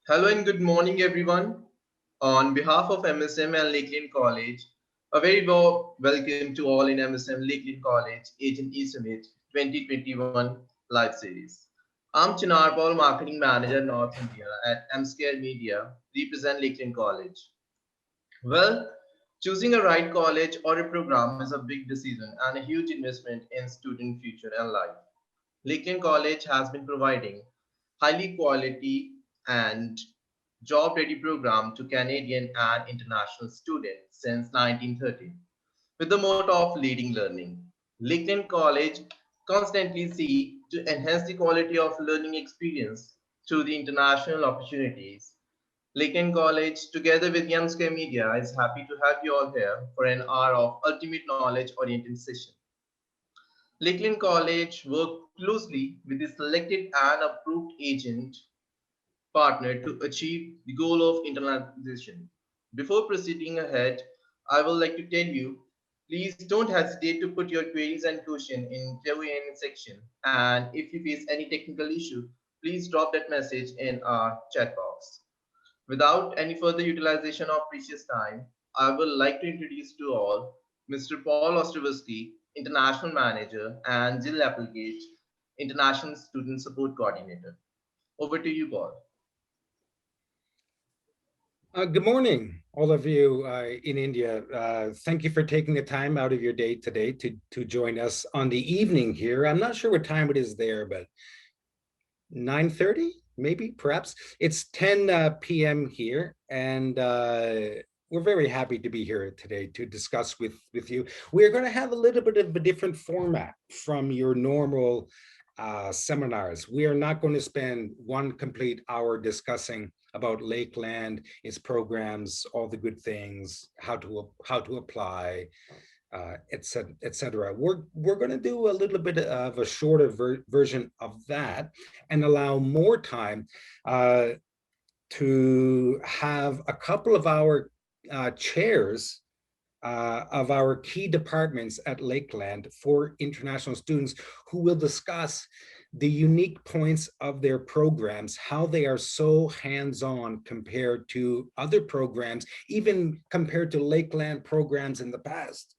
Hello and good morning, everyone. On behalf of MSM and Lakeland College, a very warm welcome to all in MSM Lakeland College Agent E Summit 2021 Live Series. I'm Chinar Paul, Marketing Manager North India at MScare Media, represent Lakeland College. Well, choosing a right college or a program is a big decision and a huge investment in student future and life. Lakeland College has been providing highly quality and job ready program to Canadian and international students since 1930 with the motto of leading learning. Lakeland College constantly seek to enhance the quality of learning experience through the international opportunities. Lakeland College, together with Yamska Media, is happy to have you all here for an hour of ultimate knowledge oriented session. Lakeland College worked closely with the selected and approved agent partner to achieve the goal of internalization. Before proceeding ahead, I would like to tell you, please don't hesitate to put your queries and questions in Q&A section. And if you face any technical issue, please drop that message in our chat box. Without any further utilization of precious time, I would like to introduce to all Mr. Paul Ostrovsky, International Manager, and Jill Applegate, International Student Support Coordinator. Over to you, Paul. Good morning, all of you in India. Thank you for taking the time out of your day today to join us on the evening here. I'm not sure what time it is there, but 9:30, maybe, perhaps. It's 10 p.m. here, and we're very happy to be here today to discuss with you. We're going to have a little bit of a different format from your normal seminars. We are not going to spend one complete hour discussing about Lakeland, its programs, all the good things, how to apply, et cetera. We're going to do a little bit of a shorter version of that and allow more time to have a couple of our chairs of our key departments at Lakeland for international students who will discuss the unique points of their programs, how they are so hands-on compared to other programs, even compared to Lakeland programs in the past,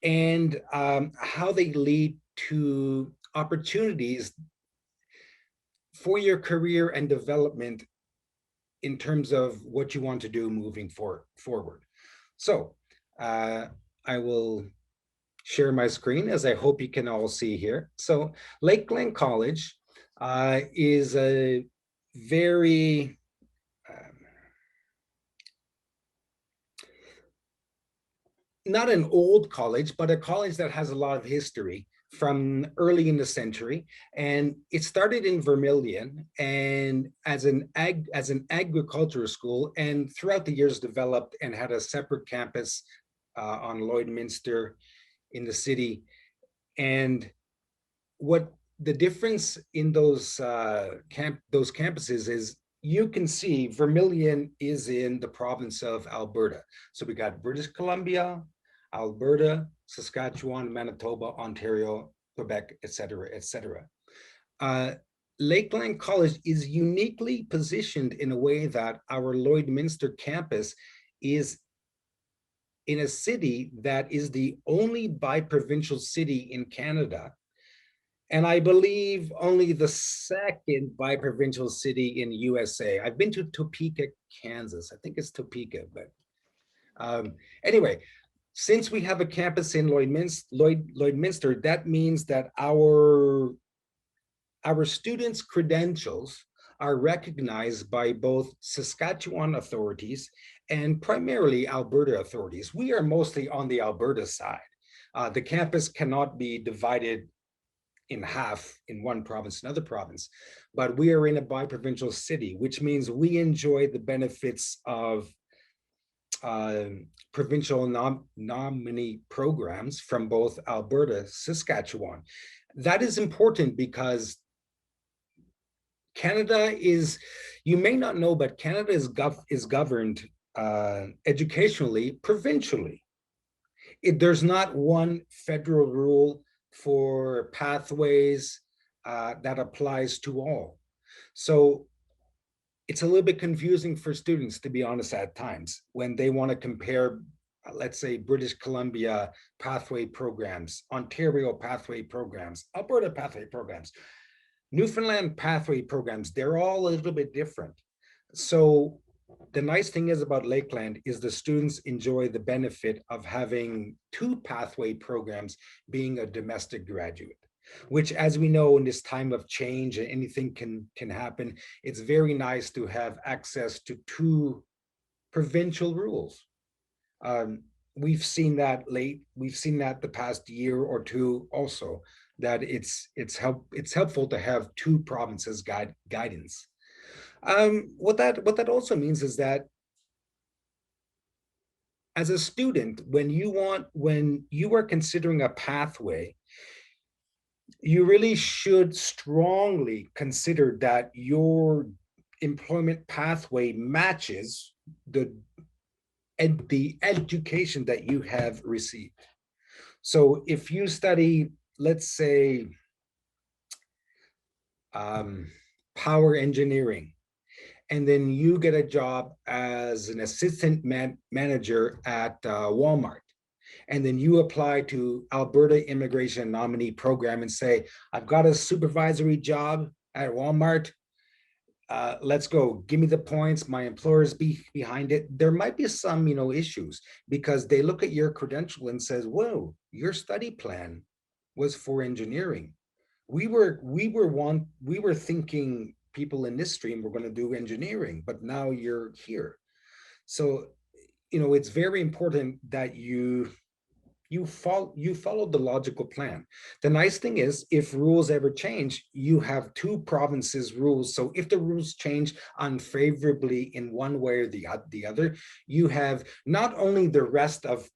and how they lead to opportunities for your career and development in terms of what you want to do moving forward. So I will share my screen, as I hope you can all see here. So Lakeland College is a very not an old college, but a college that has a lot of history from early in the century. And it started in Vermilion and as an agricultural school, and throughout the years developed and had a separate campus on Lloydminster in the city. And what the difference in those campuses is, you can see Vermilion is in the province of Alberta. So we got British Columbia, Alberta, Saskatchewan, Manitoba, Ontario, Quebec, et cetera, et cetera. Lakeland College is uniquely positioned in a way that our Lloydminster campus is in a city that is the only bi-provincial city in Canada, and I believe only the second bi-provincial city in USA. I've been to Topeka, Kansas. I think it's Topeka, but anyway, since we have a campus in Lloydminster, that means that our students' credentials are recognized by both Saskatchewan authorities and primarily Alberta authorities. We are mostly on the Alberta side. The campus cannot be divided in half in one province, another province, but we are in a bi-provincial city, which means we enjoy the benefits of provincial nominee programs from both Alberta, Saskatchewan. That is important because Canada is, you may not know, but Canada is governed educationally provincially. There's not one federal rule for pathways that applies to all. So it's a little bit confusing for students, to be honest, at times when they want to compare, let's say, British Columbia pathway programs, Ontario pathway programs, Alberta pathway programs, Newfoundland pathway programs. They're all a little bit different. So the nice thing is about Lakeland is the students enjoy the benefit of having two pathway programs being a domestic graduate, which, as we know, in this time of change and anything can happen, it's very nice to have access to two provincial rules. um, we've seen that the past year or two also, that it's helpful to have two provinces guidance. What that also means is that as a student, when you are considering a pathway, you really should strongly consider that your employment pathway matches the education that you have received. So if you study, let's say, um, power engineering, and then you get a job as an assistant manager at Walmart, and then you apply to Alberta Immigration Nominee Program and say, I've got a supervisory job at Walmart. Let's go. Give me the points. My employer's behind it. There might be some, issues because they look at your credential and says, "Whoa, your study plan was for engineering. We were thinking people in this stream were going to do engineering, but now you're here." So, it's very important that you follow the logical plan. The nice thing is, if rules ever change, you have two provinces rules. So if the rules change unfavorably in one way or the other, you have not only the rest of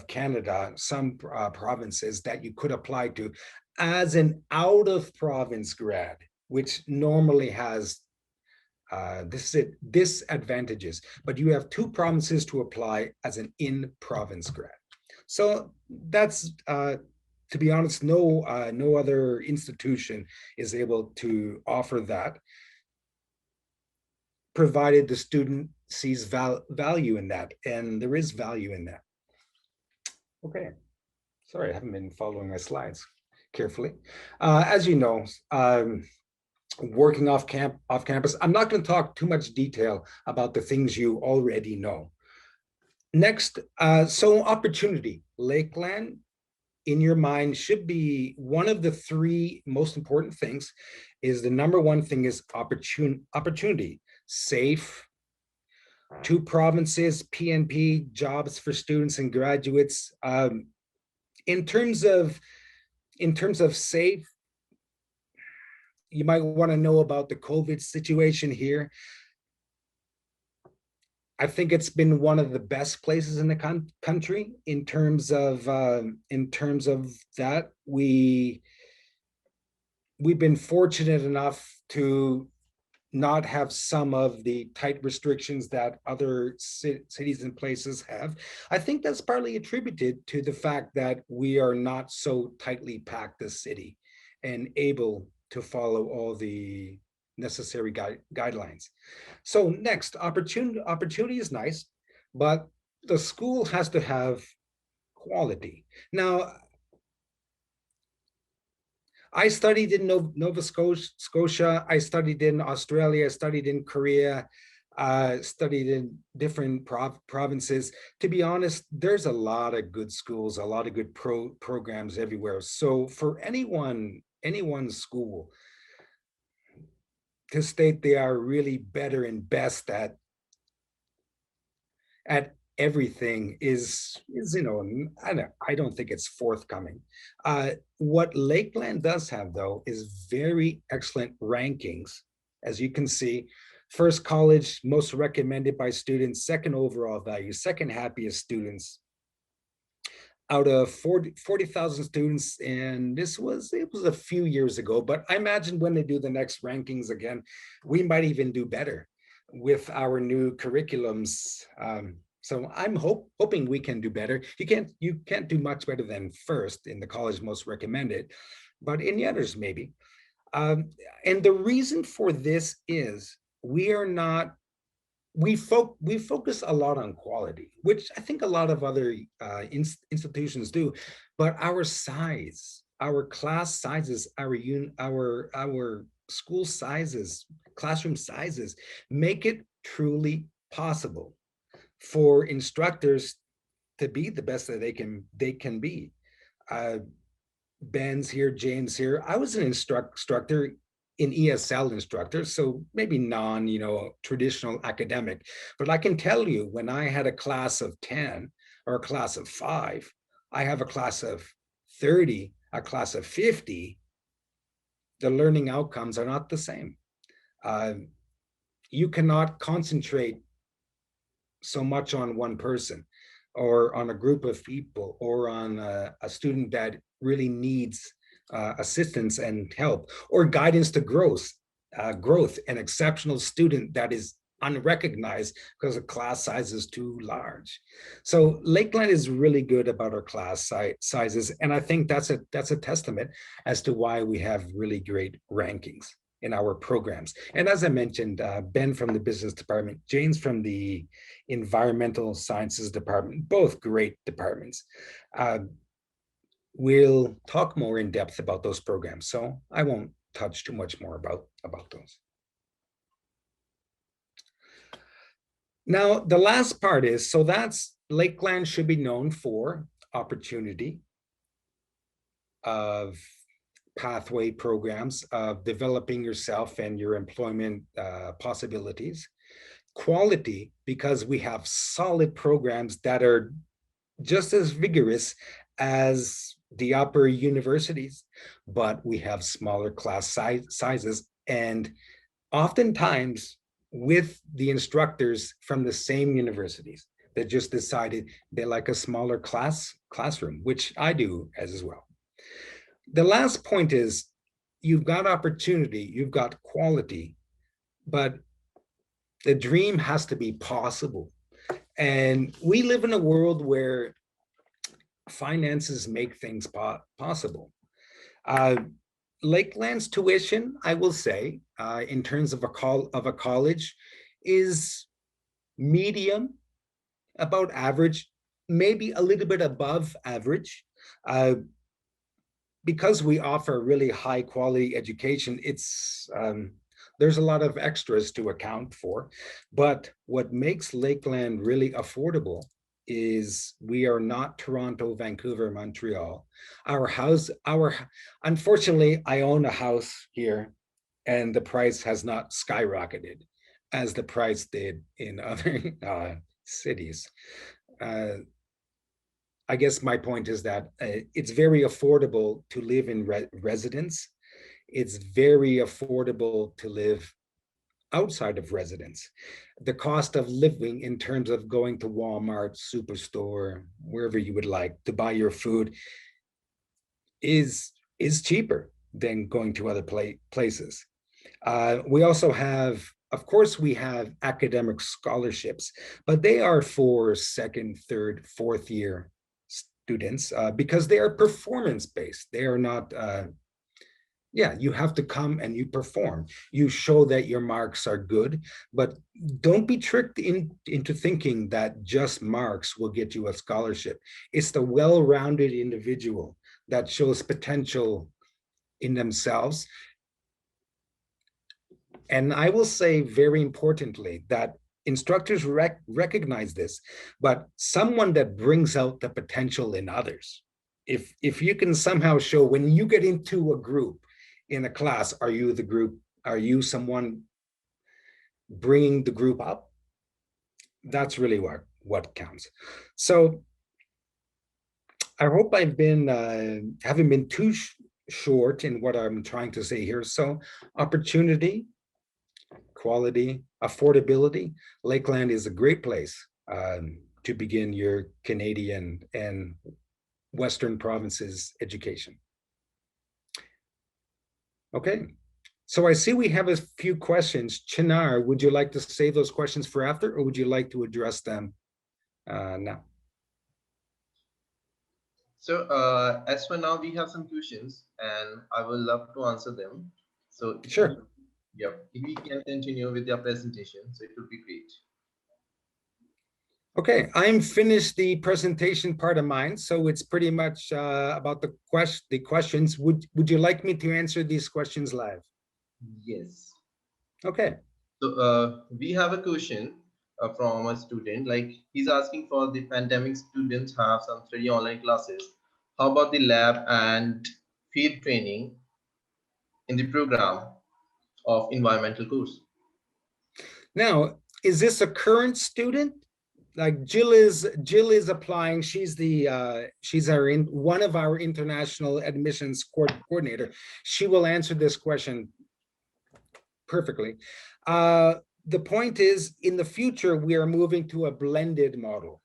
Canada, some provinces that you could apply to as an out of province grad, which normally has disadvantages, but you have two provinces to apply as an in province grad. So that's, to be honest, no other institution is able to offer that, provided the student sees value in that, and there is value in that. Okay, sorry, I haven't been following my slides carefully. As you know, working off campus, I'm not going to talk too much detail about the things you already know. Next, so opportunity. Lakeland, in your mind, should be one of the three most important things. Is the number one thing is opportunity, safe, two provinces, PNP, jobs for students and graduates. In terms of safe, you might want to know about the COVID situation here. I think it's been one of the best places in the country in terms of that. We've been fortunate enough to not have some of the tight restrictions that other cities and places have. I think that's partly attributed to the fact that we are not so tightly packed a city and able to follow all the necessary guidelines. So next, opportunity is nice, but the school has to have quality. Now, I studied in Nova Scotia. I studied in Australia. I studied in Korea. Studied in different provinces. To be honest, there's a lot of good schools, a lot of good programs everywhere. So for anyone's school to state they are really better and best at everything is I don't think it's forthcoming. What Lakeland does have, though, is very excellent rankings. As you can see, first college most recommended by students, second overall value, second happiest students out of 40,000 students. And it was a few years ago, but I imagine when they do the next rankings again, we might even do better with our new curriculums. So I'm hoping we can do better. You can't do much better than first in the college most recommended, but in the others maybe. And the reason for this is we are not, we focus a lot on quality, which I think a lot of other institutions do, but our size, our class sizes, our school sizes, classroom sizes make it truly possible for instructors to be the best that they can be. Uh, Ben's here, James here. I was an instructor, an ESL instructor, so maybe non, traditional academic. But I can tell you, when I had a class of 10 or a class of 5, I have a class of 30, a class of 50, the learning outcomes are not the same. Uh, you cannot concentrate so much on one person or on a group of people or on a student that really needs assistance and help, or guidance to growth, an exceptional student that is unrecognized because the class size is too large. So Lakeland is really good about our class sizes, and I think that's a testament as to why we have really great rankings in our programs. And as I mentioned, Ben from the business department, James from the environmental sciences department, both great departments. We'll talk more in depth about those programs, so I won't touch too much more about those. Now, the last part is, so that's Lakeland should be known for opportunity of pathway programs, of developing yourself and your employment possibilities. Quality, because we have solid programs that are just as vigorous as the upper universities, but we have smaller class sizes, and oftentimes with the instructors from the same universities that just decided they like a smaller classroom, which I do as well. The last point is, you've got opportunity, you've got quality, but the dream has to be possible. And we live in a world where finances make things possible. Uh, Lakeland's tuition, I will say, in terms of a college, is medium, about average, maybe a little bit above average. Because we offer really high quality education, it's there's a lot of extras to account for. But what makes Lakeland really affordable is we are not Toronto, Vancouver, Montreal. Unfortunately, I own a house here, and the price has not skyrocketed as the price did in other cities. Uh, I guess my point is that it's very affordable to live in residence. It's very affordable to live outside of residence. The cost of living in terms of going to Walmart, Superstore, wherever you would like to buy your food is cheaper than going to other places. We also have, of course, we have academic scholarships, but they are for second, third, fourth year students because they are performance based. They are not, you have to come and you perform. You show that your marks are good, but don't be tricked into thinking that just marks will get you a scholarship. It's the well-rounded individual that shows potential in themselves. And I will say very importantly that instructors recognize this, but someone that brings out the potential in others. If you can somehow show, when you get into a group in a class, are you the group? Are you someone bringing the group up? That's really what counts. So I hope I've been haven't been too short in what I'm trying to say here. So opportunity, quality, affordability. Lakeland is a great place to begin your Canadian and Western provinces education. Okay, so I see we have a few questions. Chinar, would you like to save those questions for after, or would you like to address them now? So as for now, we have some questions, and I will love to answer them. So Sure. Yep. If we can continue with your presentation, so it would be great. Okay, I'm finished the presentation part of mine, so it's pretty much about the questions. Would you like me to answer these questions live? Yes. Okay. So we have a question from a student. Like he's asking for the pandemic students have some study online classes. How about the lab and field training in the program of environmental course? Now, is this a current student? Like Jill is applying. She's one of our international admissions coordinator. She will answer this question perfectly. Uh, the point is, in the future, we are moving to a blended model.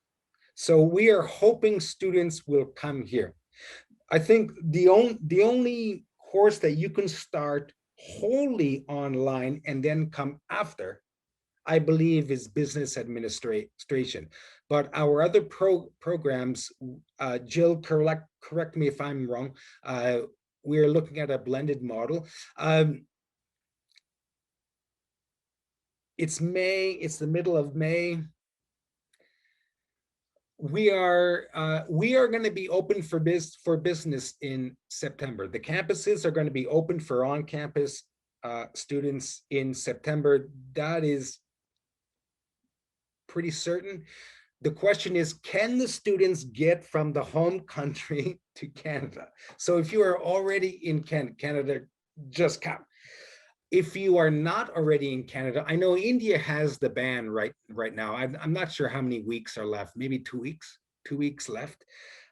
So we are hoping students will come here. I think the only course that you can start wholly online and then come after, I believe, is business administration. But our other programs, Jill, correct me if I'm wrong, we are looking at a blended model. It's May, it's the middle of May. We are going to be open for business in September. The campuses are going to be open for on-campus students in September. That is pretty certain. The question is, can the students get from the home country to Canada? So if you are already in Canada, just come. If you are not already in Canada, I know India has the ban right now. I'm not sure how many weeks are left, maybe 2 weeks, 2 weeks left.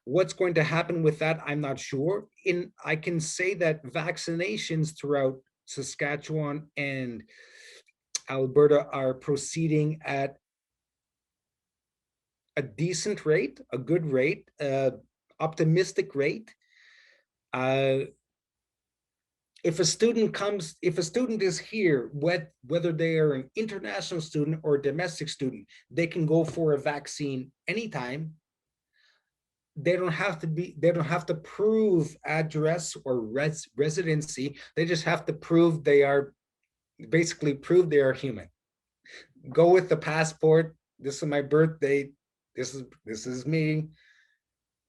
What's going to happen with that, I'm not sure. I can say that vaccinations throughout Saskatchewan and Alberta are proceeding at a decent rate, a good rate, optimistic rate. Uh, if a student is here, whether they are an international student or a domestic student, they can go for a vaccine anytime. They don't have to prove address or residency. They just have to prove they are human. Go with the passport. This is my birth date. This is me.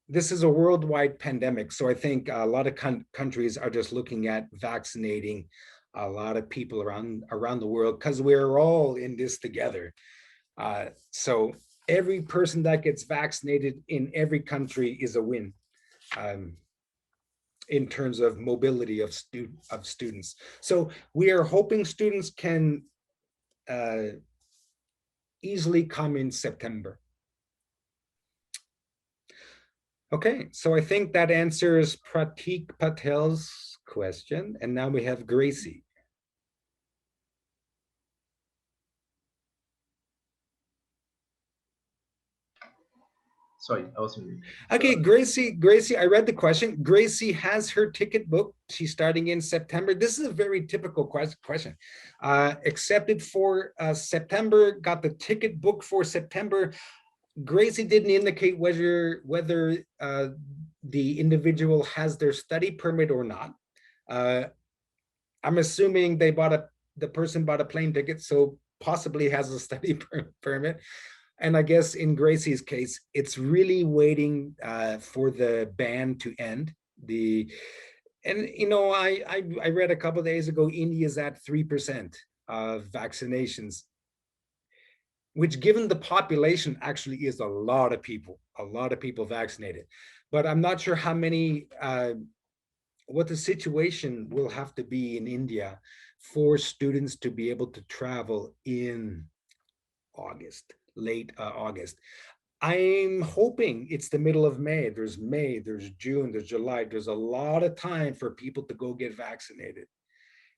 This is a worldwide pandemic. So I think a lot of countries are just looking at vaccinating a lot of people around the world, because we're all in this together. So every person that gets vaccinated in every country is a win, um, in terms of mobility of students. So we are hoping students can uh, easily come in September. Okay, so I think that answers Pratik Patel's question. And now we have Gracie. Sorry, I was muted. Okay, Gracie, I read the question. Gracie has her ticket booked. She's starting in September. This is a very typical question. Accepted for September, got the ticket booked for September. Gracie didn't indicate whether the individual has their study permit or not. I'm assuming the person bought a plane ticket, so possibly has a study permit. And I guess in Gracie's case, it's really waiting for the ban to end. And I read a couple of days ago, India's at 3% of vaccinations, which, given the population, actually is a lot of people vaccinated. But I'm not sure how many, what the situation will have to be in India for students to be able to travel in August, late August. I'm hoping it's the middle of May. There's June, there's July. There's a lot of time for people to go get vaccinated.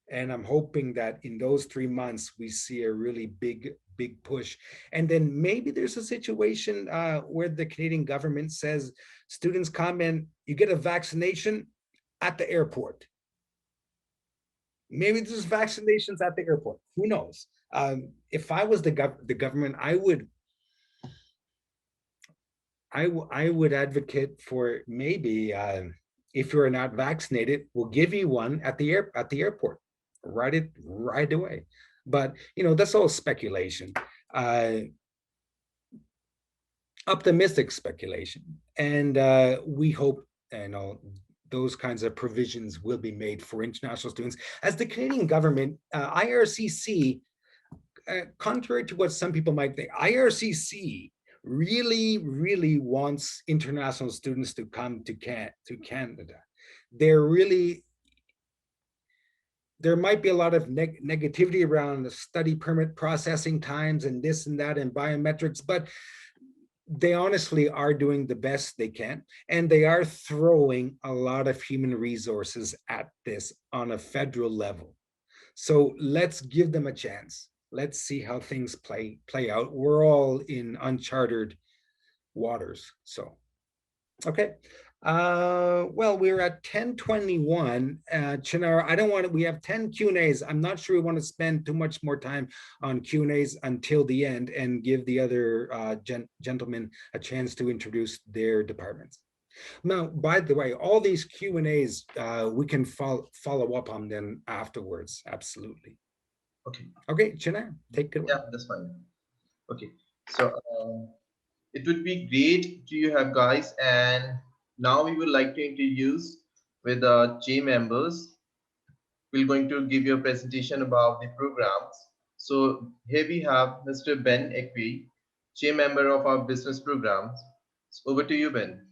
And I'm hoping that in those 3 months, we see a really big push. And then maybe there's a situation where the Canadian government says students come in, you get a vaccination at the airport. Maybe there's vaccinations at the airport. Who knows? If I was the government, I would advocate for maybe if you're not vaccinated, we'll give you one at the airport. write it right away. But that's all speculation, uh, optimistic speculation, and we hope those kinds of provisions will be made for international students. As the Canadian government, IRCC, contrary to what some people might think, IRCC really wants international students to come to Canada. They're really, there might be a lot of negativity around the study permit processing times and this and that and biometrics, but they honestly are doing the best they can, and they are throwing a lot of human resources at this on a federal level. So let's give them a chance. Let's see how things play out. We're all in uncharted waters. So, okay. Well, we're at 10:21. Chinar, I don't want to, we have 10 Q&As. I'm not sure we want to spend too much more time on Q&As until the end and give the other gentlemen a chance to introduce their departments. Now, by the way, all these Q&As, we can follow up on them afterwards. Absolutely. Okay. Okay, Chinar, take it away. Yeah, that's fine. Okay. So it would be great to you have guys, and now we would like to introduce with the J members. We're going to give you a presentation about the programs. So here we have Mr. Ben Ekwe, J member of our business programs. So over to you, Ben.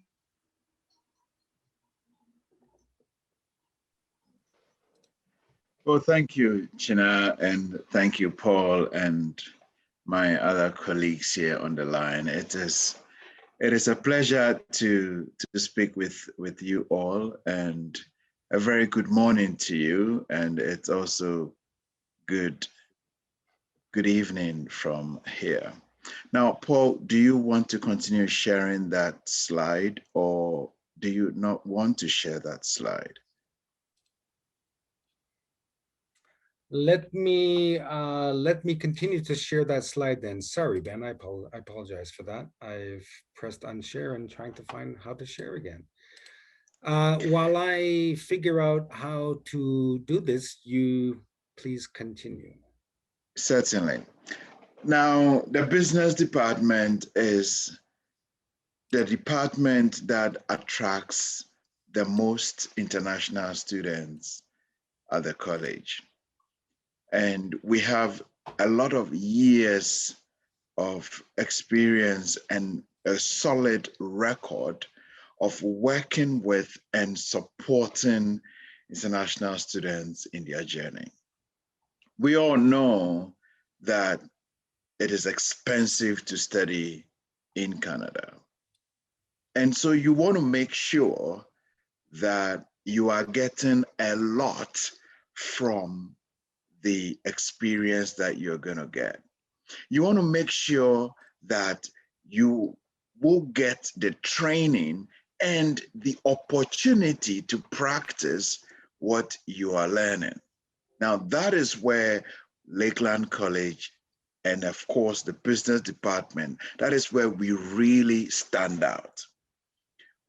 Well, thank you, China, and thank you, Paul, and my other colleagues here on the line. It is a pleasure to speak with you all, and a very good morning to you. And it's also good evening from here. Now, Paul, do you want to continue sharing that slide, or do you not want to share that slide? Let me continue to share that slide then. Sorry, Ben, I apologize for that. I've pressed unshare and trying to find how to share again. While I figure out how to do this, you please continue. Certainly. Now, the business department is the department that attracts the most international students at the college. And we have a lot of years of experience and a solid record of working with and supporting international students in their journey. We all know that it is expensive to study in Canada. And so you want to make sure that you are getting a lot from the experience that you're going to get. You want to make sure that you will get the training and the opportunity to practice what you are learning. Now, that is where Lakeland College and, of course, the business department, that is where we really stand out.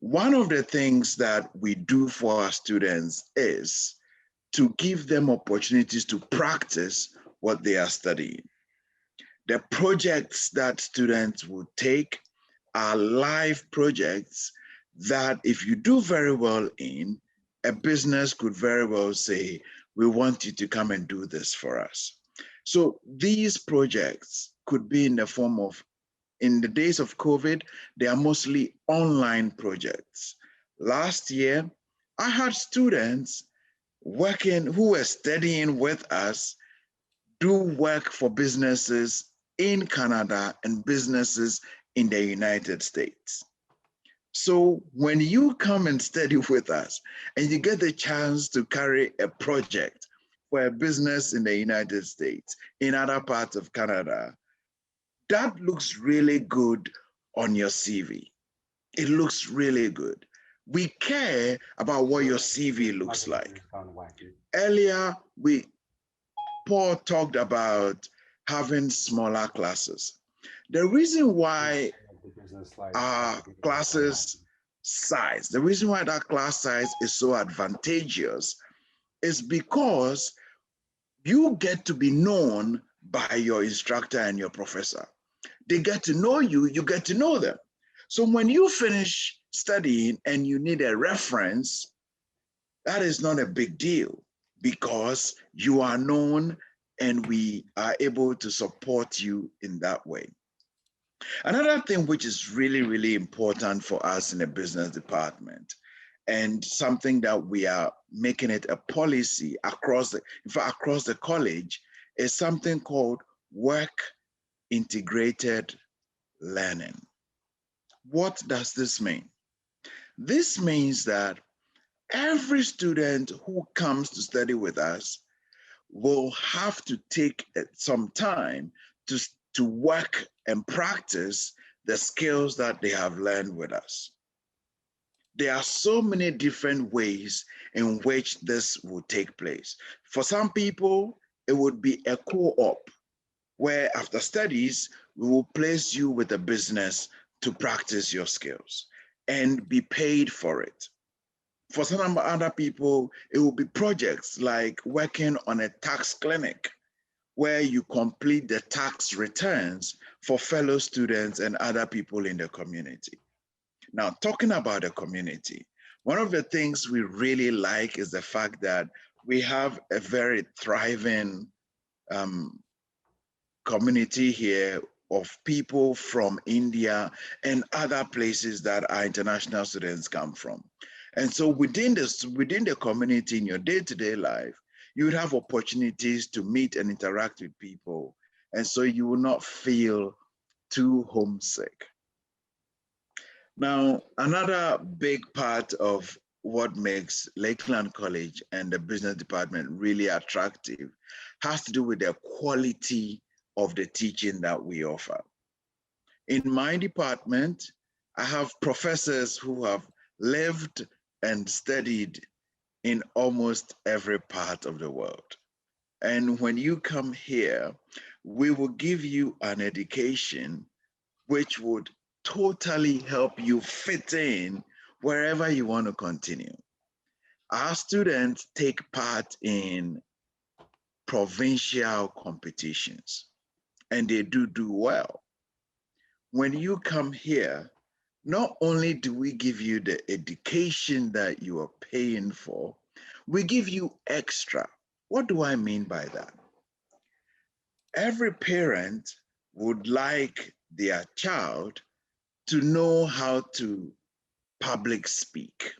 One of the things that we do for our students is to give them opportunities to practice what they are studying. The projects that students will take are live projects that if you do very well in, a business could very well say, we want you to come and do this for us. So these projects could be in the form of, in the days of COVID, they are mostly online projects. Last year, I had students working who were studying with us do work for businesses in Canada and businesses in the United States. So when you come and study with us and you get the chance to carry a project for a business in the United States, in other parts of Canada, that looks really good on your CV. It looks really good. We care about what your CV looks like. Earlier, Paul talked about having smaller classes. The reason why our classes size, the reason why that class size is so advantageous is because You get to be known by your instructor and your professor. They get to know you, you get to know them. So when you finish studying and you need a reference, that is not a big deal because you are known and we are able to support you in that way. Another thing which is really, really important for us in the business department and something that we are making it a policy across the college is something called work integrated learning. What does this mean? This means that every student who comes to study with us will have to take some time to work and practice the skills that they have learned with us. There are so many different ways in which this will take place. For some people, it would be a co-op where after studies, we will place you with a business to practice your skills and be paid for it. For some other people, it will be projects like working on a tax clinic where you complete the tax returns for fellow students and other people in the community. Now, talking about the community, one of the things we really like is the fact that we have a very thriving community here of people from India and other places that our international students come from. And so within the community in your day-to-day life, you would have opportunities to meet and interact with people. And so you will not feel too homesick. Now, another big part of what makes Lakeland College and the business department really attractive has to do with the quality of the teaching that we offer. In my department, I have professors who have lived and studied in almost every part of the world. And when you come here, we will give you an education which would totally help you fit in wherever you want to continue. Our students take part in provincial competitions and they do well. When you come here, not only do we give you the education that you are paying for, we give you extra. What do I mean by that? Every parent would like their child to know how to public speak,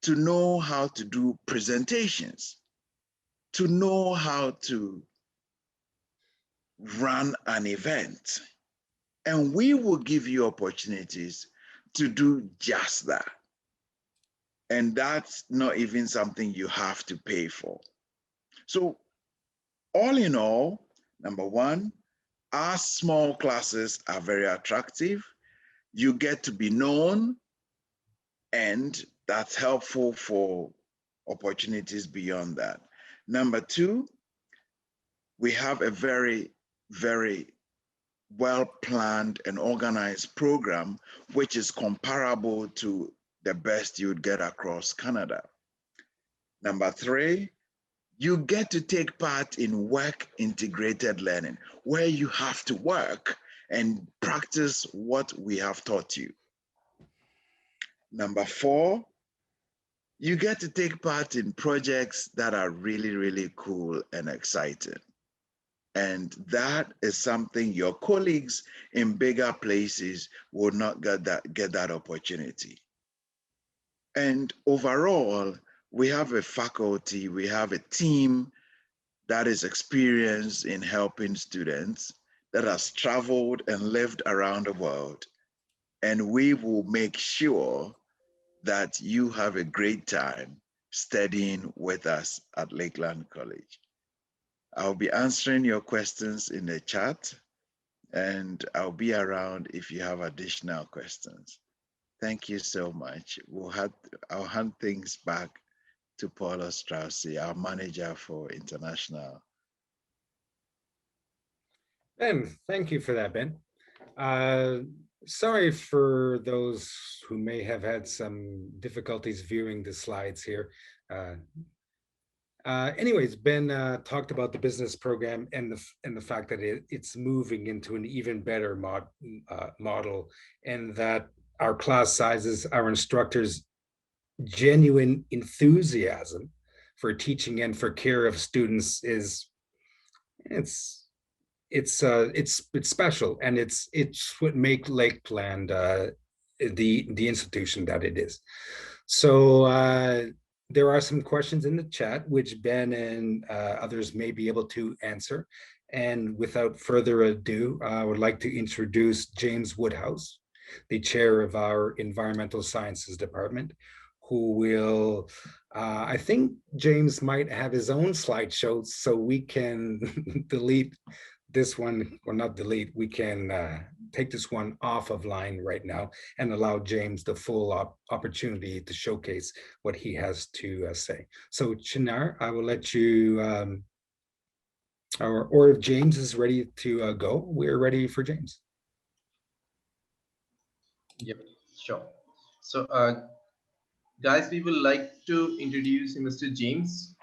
to know how to do presentations, to know how to run an event. And we will give you opportunities to do just that. And that's not even something you have to pay for. So all in all, number one, our small classes are very attractive. You get to be known, and that's helpful for opportunities beyond that. Number two, we have a very, very well-planned and organized program, which is comparable to the best you'd get across Canada. Number three, you get to take part in work integrated learning, where you have to work and practice what we have taught you. Number four, you get to take part in projects that are really, really cool and exciting. And that is something your colleagues in bigger places will not get that opportunity. And overall, we have a faculty, we have a team that is experienced in helping students, that has traveled and lived around the world. And we will make sure that you have a great time studying with us at Lakeland College. I'll be answering your questions in the chat, and I'll be around if you have additional questions. Thank you so much. I'll hand things back to Paula Straussy, our manager for international. Ben, thank you for that, Ben. Sorry for those who may have had some difficulties viewing the slides here. Anyways, Ben talked about the business program and the fact that it's moving into an even better model, and that our class sizes, our instructors' genuine enthusiasm for teaching and for care of students is it's special, and it's what make Lakeland the institution that it is. So there are some questions in the chat which Ben and others may be able to answer. And without further ado, I would like to introduce James Woodhouse, the chair of our Environmental Sciences Department, who will, I think James might have his own slideshow, so we can delete this one, or not delete, we can take this one off of line right now and allow James the full opportunity to showcase what he has to say. So Chinar, I will let you, or if James is ready to go, we're ready for James. Yep, sure. So guys, we would like to introduce Mr. James.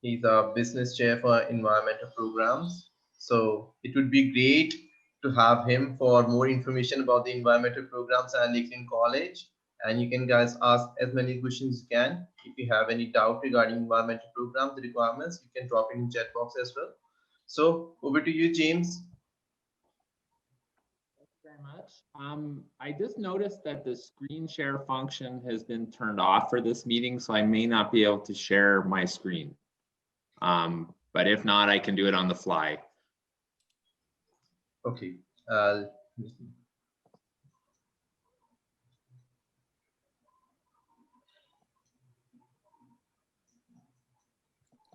He's a business chair for environmental programs. So it would be great to have him for more information about the environmental programs at Lakeland College. And you can guys ask as many questions as you can. If you have any doubt regarding environmental programs, the requirements, you can drop in the chat box as well. So over to you, James. Thanks very much. I just noticed that the screen share function has been turned off for this meeting, so I may not be able to share my screen. But if not, I can do it on the fly. Okay.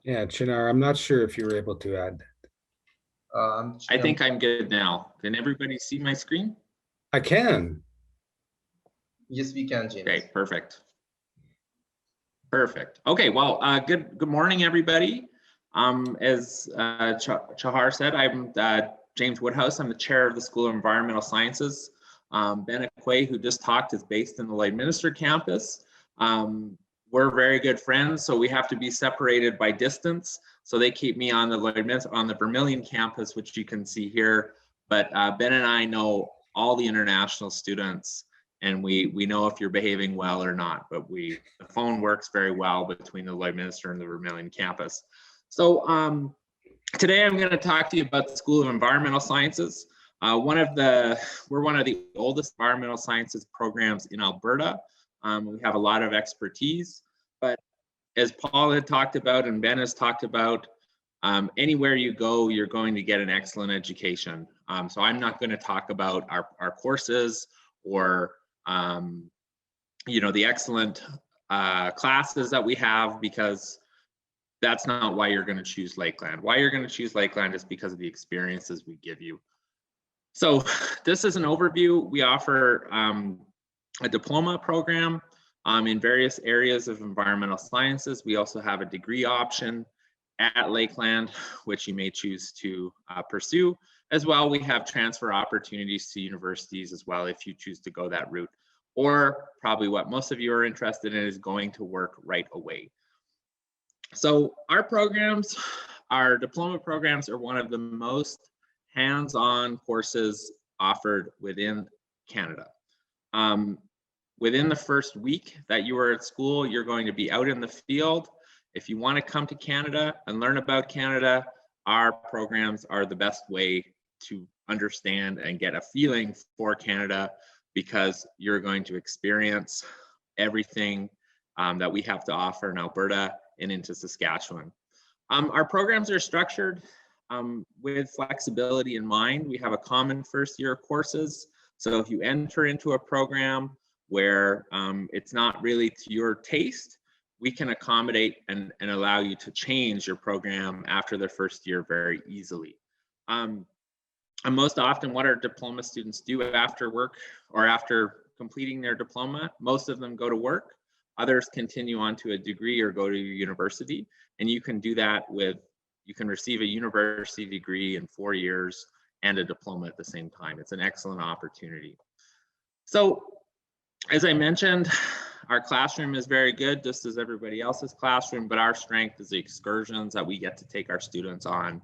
Yeah, Chinar, I'm not sure if you were able to add. I think I'm good now. Can everybody see my screen? I can. Yes, we can, James. Okay, perfect. Perfect. Okay, well, good morning, everybody. As Chahar said, I'm James Woodhouse. I'm the chair of the School of Environmental Sciences. Ben Aquay, who just talked, is based in the Lloydminster campus. We're very good friends, so we have to be separated by distance. So they keep me on the Vermilion campus, which you can see here. But Ben and I know all the international students, and we know if you're behaving well or not. But the phone works very well between the Lloydminster and the Vermilion campus. So today I'm going to talk to you about the School of Environmental Sciences. We're one of the oldest environmental sciences programs in Alberta. We have a lot of expertise, but as Paul had talked about and Ben has talked about, anywhere you go, you're going to get an excellent education. So I'm not going to talk about our courses or the excellent classes that we have, because that's not why you're going to choose Lakeland. Why you're going to choose Lakeland is because of the experiences we give you. So this is an overview. We offer a diploma program in various areas of environmental sciences. We also have a degree option at Lakeland, which you may choose to pursue. As well, we have transfer opportunities to universities as well if you choose to go that route. Or probably what most of you are interested in is going to work right away. So our programs, our diploma programs, are one of the most hands-on courses offered within Canada. Within the first week that you are at school, you're going to be out in the field. If you want to come to Canada and learn about Canada, our programs are the best way to understand and get a feeling for Canada, because you're going to experience everything that we have to offer in Alberta and into Saskatchewan. Our programs are structured with flexibility in mind. We have a common first year courses. So if you enter into a program where it's not really to your taste, we can accommodate and allow you to change your program after the first year very easily. And most often what our diploma students do after work or after completing their diploma, most of them go to work. Others continue on to a degree or go to university. And you can do that you can receive a university degree in 4 years and a diploma at the same time. It's an excellent opportunity. So as I mentioned, Our classroom is very good, just as everybody else's classroom, but our strength is the excursions that we get to take our students on.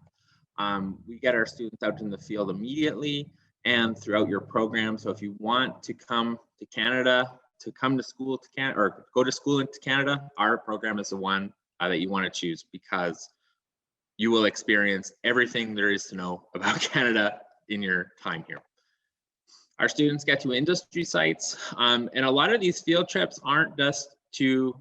We get our students out in the field immediately and throughout your program. So if you want to come to Canada, to come to school to Canada, or go to school into Canada, our program is the one that you want to choose, because you will experience everything there is to know about Canada in your time here. Our students get to industry sites, and a lot of these field trips aren't just to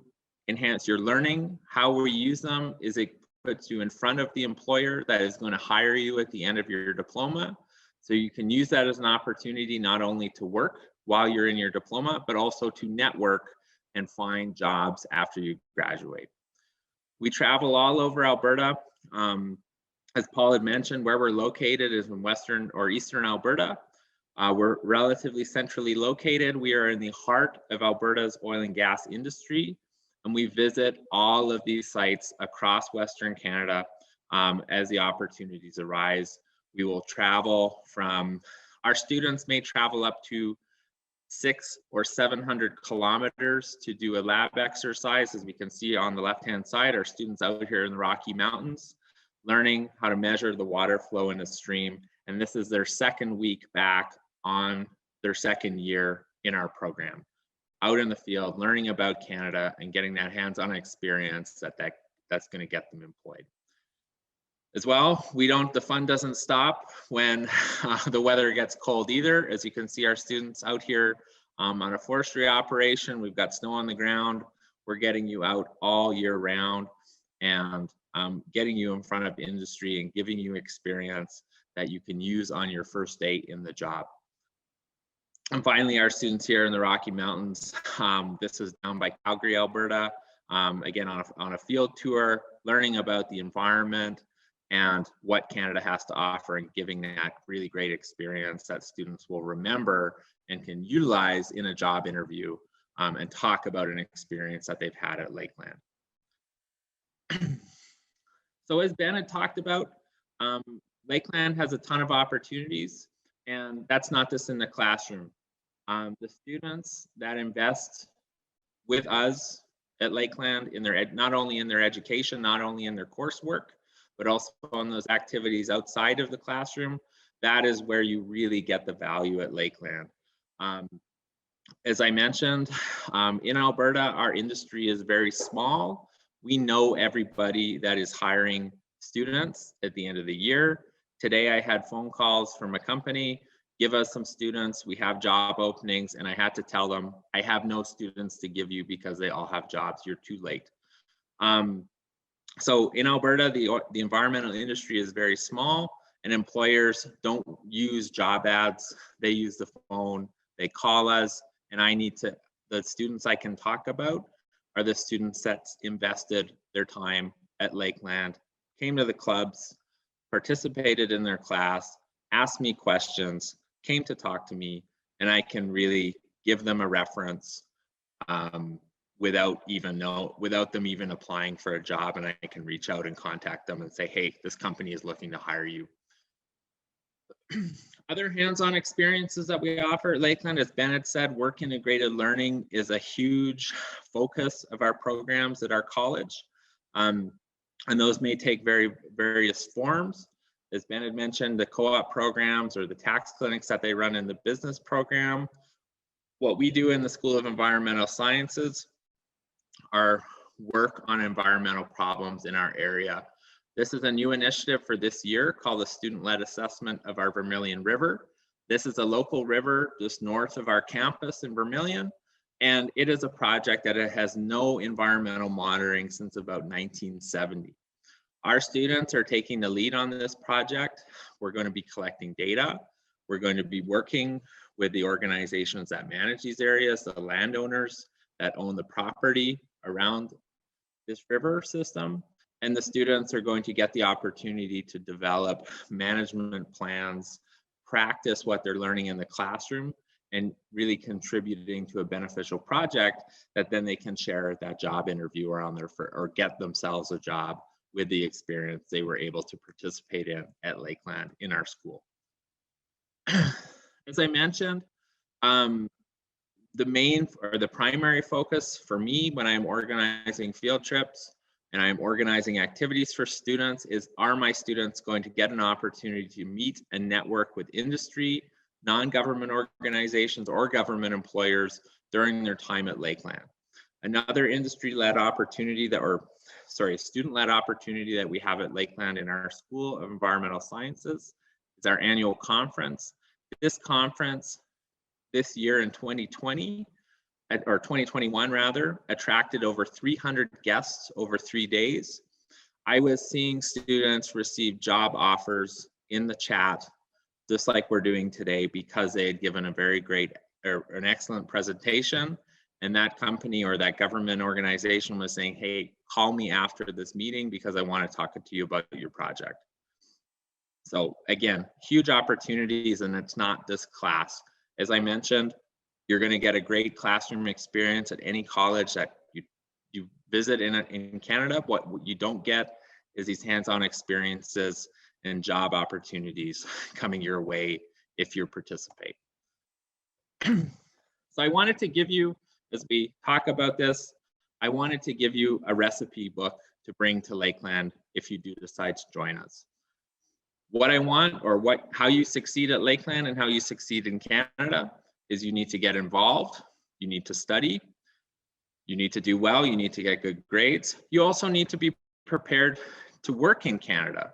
enhance your learning. How we use them is it puts you in front of the employer that is going to hire you at the end of your diploma. So you can use that as an opportunity not only to work while you're in your diploma, but also to network and find jobs after you graduate. We travel all over Alberta. As Paul had mentioned, where we're located is in Western or Eastern Alberta. We're relatively centrally located. We are in the heart of Alberta's oil and gas industry, and we visit all of these sites across Western Canada as the opportunities arise. We will travel from, our students may travel up to 600 or 700 kilometers to do a lab exercise. As we can see on the left-hand side, our students out here in the Rocky Mountains, learning how to measure the water flow in a stream. And this is their second week back on their second year in our program, out in the field, learning about Canada and getting that hands-on experience that's going to get them employed. As well, the fun doesn't stop when the weather gets cold either. As you can see, our students out here on a forestry operation, we've got snow on the ground. We're getting you out all year round and getting you in front of industry and giving you experience that you can use on your first day in the job. And finally, our students here in the Rocky Mountains, this is down by Calgary, Alberta, again on a field tour, learning about the environment and what Canada has to offer, and giving that really great experience that students will remember and can utilize in a job interview and talk about an experience that they've had at Lakeland. So as Ben had talked about, Lakeland has a ton of opportunities, and that's not just in the classroom. The students that invest with us at Lakeland in their not only in their education, not only in their coursework, but also on those activities outside of the classroom, that is where you really get the value at Lakeland. As I mentioned, in Alberta, our industry is very small. We know everybody that is hiring students at the end of the year. Today, I had phone calls from a company, give us some students, we have job openings, and I had to tell them, I have no students to give you because they all have jobs, you're too late. So in Alberta, the environmental industry is very small, and employers don't use job ads, they use the phone, they call us, and the students I can talk about are the students that invested their time at Lakeland, came to the clubs, participated in their class, asked me questions, came to talk to me, and I can really give them a reference without them even applying for a job, and I can reach out and contact them and say, hey, this company is looking to hire you. Other hands-on experiences that we offer at Lakeland, as Ben had said, work integrated learning is a huge focus of our programs at our college. And those may take various forms. As Ben had mentioned, the co-op programs or the tax clinics that they run in the business program. What we do in the School of Environmental Sciences are work on environmental problems in our area. This is a new initiative for this year called the Student-Led Assessment of our Vermilion River. This is a local river just north of our campus in Vermilion, and it is a project that has no environmental monitoring since about 1970. Our students are taking the lead on this project. We're going to be collecting data. We're going to be working with the organizations that manage these areas, the landowners that own the property around this river system. And the students are going to get the opportunity to develop management plans, practice what they're learning in the classroom, and really contributing to a beneficial project that then they can share at that job interview or get themselves a job with the experience they were able to participate in at Lakeland in our school. As I mentioned, the the main or the primary focus for me when I'm organizing field trips and I'm organizing activities for students is, are my students going to get an opportunity to meet and network with industry, non-government organizations, or government employers during their time at Lakeland? Another industry-led opportunity that, or sorry, student-led opportunity that we have at Lakeland in our School of Environmental Sciences is our annual conference. This conference this year in 2020, or 2021 rather, attracted over 300 guests over 3 days. I was seeing students receive job offers in the chat, just like we're doing today, because they had given a very great or an excellent presentation, and that company or that government organization was saying, hey, call me after this meeting because I want to talk to you about your project. So again, huge opportunities, and it's not this class. As I mentioned, you're going to get a great classroom experience at any college that you visit in Canada. What you don't get is these hands-on experiences and job opportunities coming your way if you participate. So I wanted to give you, as we talk about this, I wanted to give you a recipe book to bring to Lakeland if you do decide to join us. What I want, or how you succeed at Lakeland and how you succeed in Canada, is you need to get involved, you need to study, you need to do well, you need to get good grades. You also need to be prepared to work in Canada.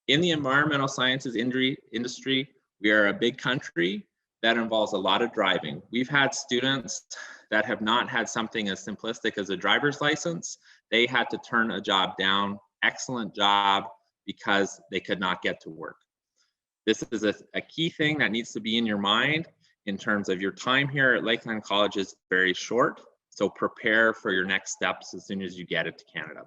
In the environmental sciences industry, we are a big country that involves a lot of driving. We've had students that have not had something as simplistic as a driver's license. They had to turn a job down, excellent job, because they could not get to work. This is a key thing that needs to be in your mind in terms of your time here at Lakeland College is very short. So prepare for your next steps as soon as you get it to Canada.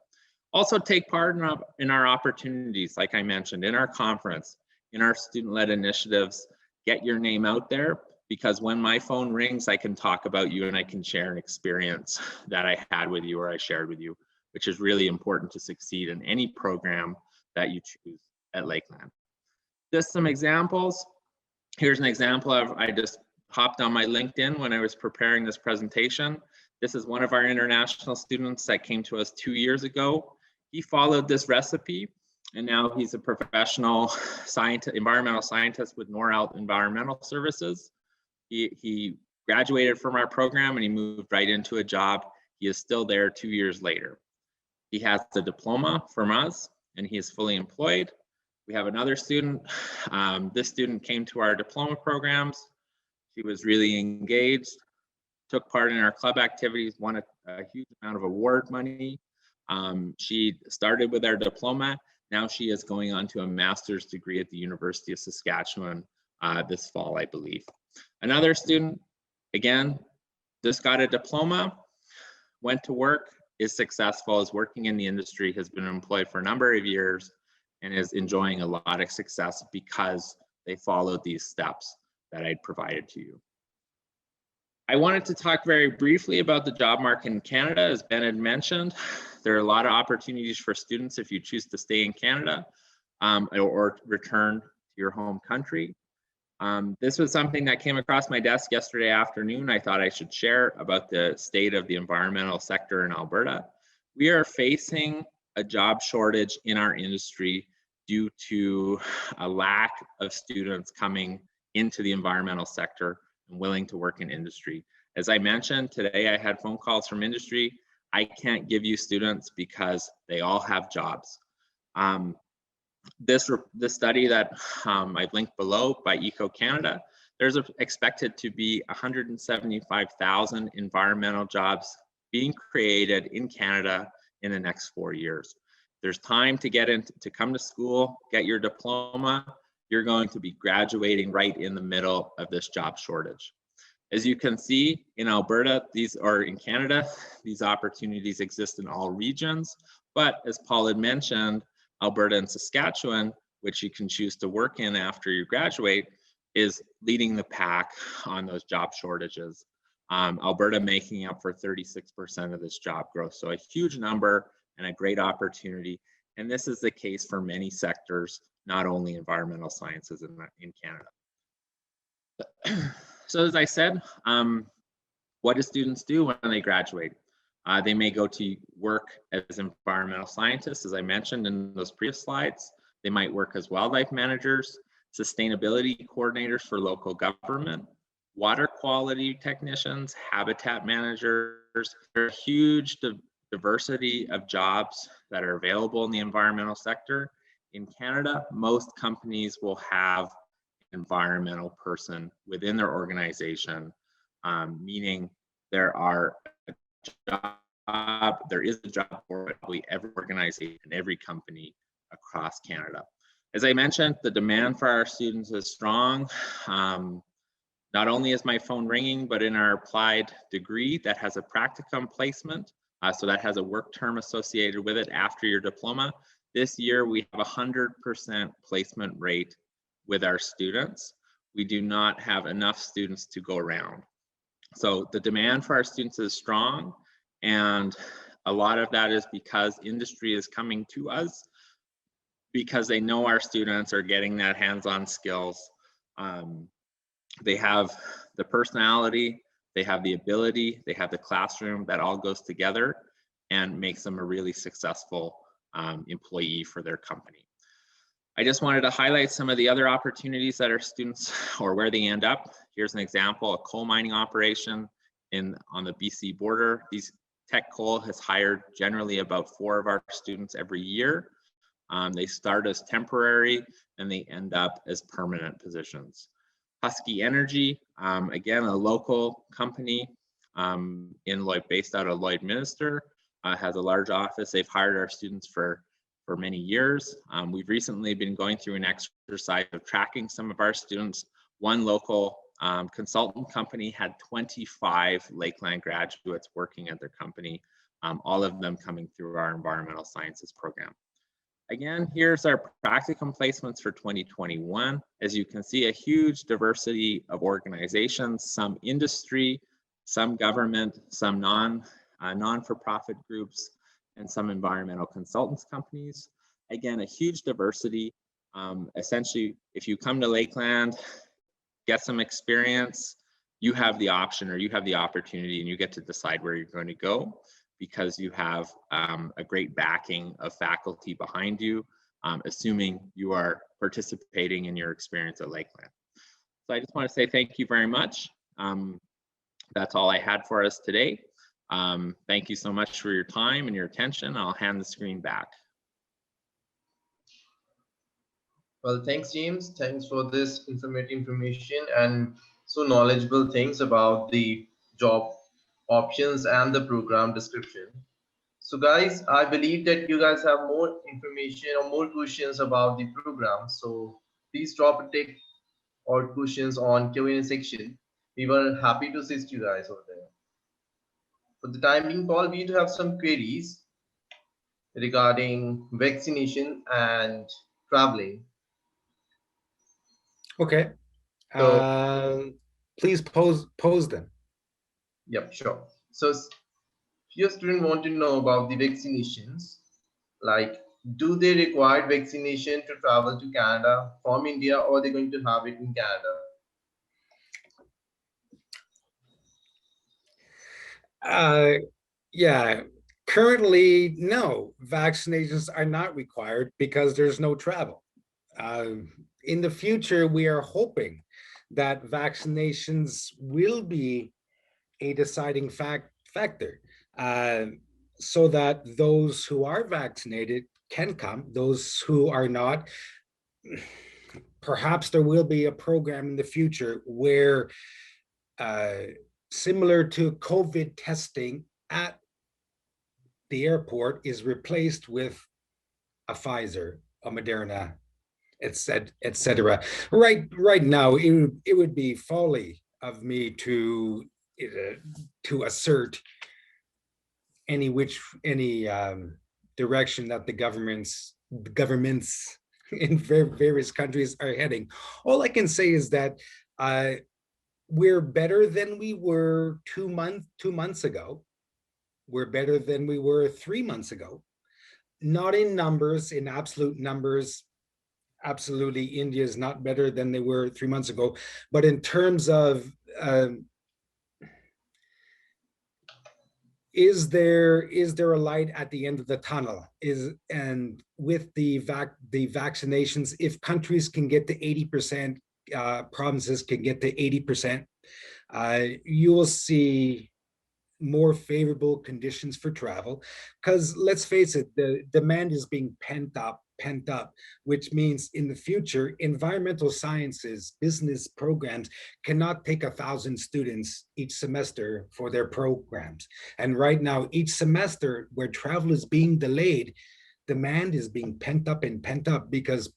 Also take part in our opportunities, like I mentioned, in our conference, in our student-led initiatives. Get your name out there, because when my phone rings, I can talk about you and I can share an experience that I had with you or I shared with you, which is really important to succeed in any program that you choose at Lakeland. Just some examples. Here's an example of, I just hopped on my LinkedIn when I was preparing this presentation. This is one of our international students that came to us 2 years ago. He followed this recipe, and now he's a professional environmental scientist with Noralt Environmental Services. He graduated from our program and he moved right into a job. He is still there 2 years later. He has the diploma from us and he is fully employed. We have another student. This student came to our diploma programs. She was really engaged, took part in our club activities, won a huge amount of award money. She started with our diploma. Now she is going on to a master's degree at the University of Saskatchewan this fall, I believe. Another student, again, just got a diploma, went to work, is successful, is working in the industry, has been employed for a number of years, and is enjoying a lot of success because they followed these steps that I provided to you. I wanted to talk very briefly about the job market in Canada. As Ben had mentioned, there are a lot of opportunities for students if you choose to stay in Canada or return to your home country. This was something that came across my desk yesterday afternoon. I thought I should share about the state of the environmental sector in Alberta. We are facing a job shortage in our industry due to a lack of students coming into the environmental sector and willing to work in industry. As I mentioned, today I had phone calls from industry. I can't give you students because they all have jobs. This study that I've linked below by Eco Canada, there's expected to be 175,000 environmental jobs being created in Canada in the next 4 years. There's time to get into, to come to school, get your diploma. You're going to be graduating right in the middle of this job shortage. As you can see in Alberta, in Canada, these opportunities exist in all regions. But as Paul had mentioned, Alberta and Saskatchewan, which you can choose to work in after you graduate, is leading the pack on those job shortages. Alberta making up for 36% of this job growth. So a huge number and a great opportunity. And this is the case for many sectors, not only environmental sciences in Canada. So as I said, What do students do when they graduate? They may go to work as environmental scientists, as I mentioned in those previous slides. They might work as wildlife managers, sustainability coordinators for local government, water quality technicians, habitat managers. There's a huge diversity of jobs that are available in the environmental sector. In Canada, most companies will have an environmental person within their organization, meaning there is a job for probably every organization and every company across Canada. As I mentioned, the demand for our students is strong. Not only is my phone ringing, but in our applied degree that has a practicum placement, so that has a work term associated with it after your diploma. This year we have 100% placement rate with our students. We do not have enough students to go around. So the demand for our students is strong, and a lot of that is because industry is coming to us because they know our students are getting that hands-on skills. They have the personality, they have the ability, they have the classroom that all goes together and makes them a really successful employee for their company. I just wanted to highlight some of the other opportunities that our students, or where they end up. Here's an example, a coal mining operation on the BC border. Tech Coal has hired generally about 4 of our students every year. They start as temporary and they end up as permanent positions. Husky Energy, again, a local company based out of Lloydminster, has a large office. They've hired our students for many years. We've recently been going through an exercise of tracking some of our students. One local consultant company had 25 Lakeland graduates working at their company, all of them coming through our environmental sciences program. Again, here's our practicum placements for 2021. As you can see, a huge diversity of organizations, some industry, some government, some non-for-profit groups, and some environmental consultants companies. Again, a huge diversity. Essentially, if you come to Lakeland, get some experience, you have the option or you have the opportunity and you get to decide where you're going to go, because you have a great backing of faculty behind you, assuming you are participating in your experience at Lakeland. So I just want to say thank you very much. That's all I had for us today. Thank you so much for your time and your attention. I'll hand the screen back. Well, thanks, James. Thanks for this informative information and so knowledgeable things about the job options and the program description. So guys, I believe that you guys have more information or more questions about the program. So please drop a tick or questions on Q&A section. We were happy to assist you guys over there. For the time being, Paul, we do have some queries regarding vaccination and traveling. Okay. So, please pose them. Yep, sure. So your student want to know about the vaccinations, like do they require vaccination to travel to Canada from India, or they're going to have it in Canada? Yeah, currently, no, vaccinations are not required because there's no travel. In the future, we are hoping that vaccinations will be a deciding factor, so that those who are vaccinated can come, those who are not, perhaps there will be a program in the future where similar to COVID testing at the airport is replaced with a Pfizer, a Moderna, etc. Right now, it would be folly of me to assert any direction that the governments in various countries are heading. All I can say is that we're better than we were 2 months ago. We're better than we were 3 months ago. Not in numbers, in absolute numbers. Absolutely, India is not better than they were 3 months ago. But in terms of is there a light at the end of the tunnel? And with the vaccinations, if countries can get to 80%, provinces can get to 80%, you will see more favorable conditions for travel. Because let's face it, the demand is being pent up, which means in the future, environmental sciences business programs cannot take 1,000 students each semester for their programs. And right now, each semester where travel is being delayed, demand is being pent up because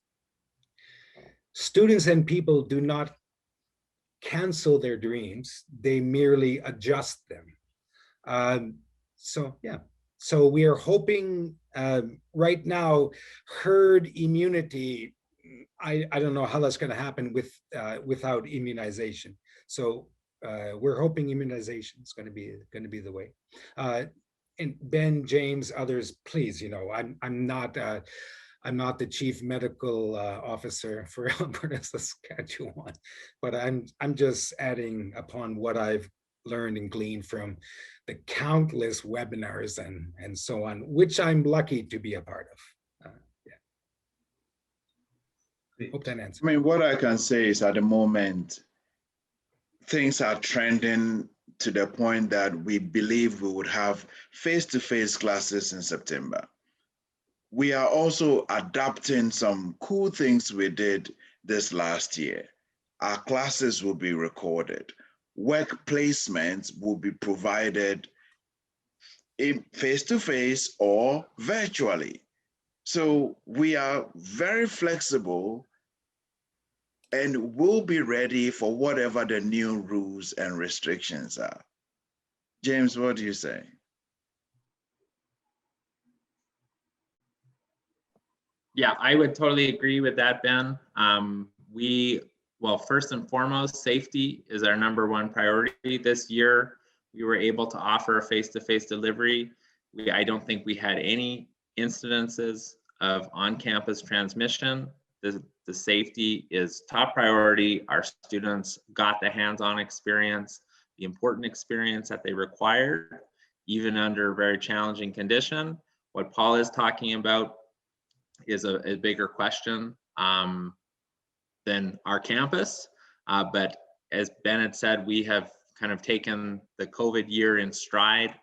students and people do not cancel their dreams, they merely adjust them. So yeah, so we are hoping right now herd immunity. I don't know how that's going to happen without immunization. So we're hoping immunization is going to be the way. And Ben, James, others, please, I'm not the chief medical officer for Alberta, Saskatchewan, but I'm just adding upon what I've learned and gleaned from the countless webinars and so on, which I'm lucky to be a part of. Great. Hope that answers. I mean, what I can say is at the moment, things are trending to the point that we believe we would have face-to-face classes in September. We are also adapting some cool things we did this last year. Our classes will be recorded. Work placements will be provided in face-to-face or virtually. So we are very flexible and will be ready for whatever the new rules and restrictions are. James, what do you say? Yeah, I would totally agree with that, Ben. Well, first and foremost, safety is our #1 priority. This year, we were able to offer a face-to-face delivery. I don't think we had any incidences of on-campus transmission. The safety is top priority. Our students got the hands-on experience, the important experience that they required, even under very challenging condition. What Paul is talking about is a bigger question than our campus. But as Ben had said, we have kind of taken the COVID year in stride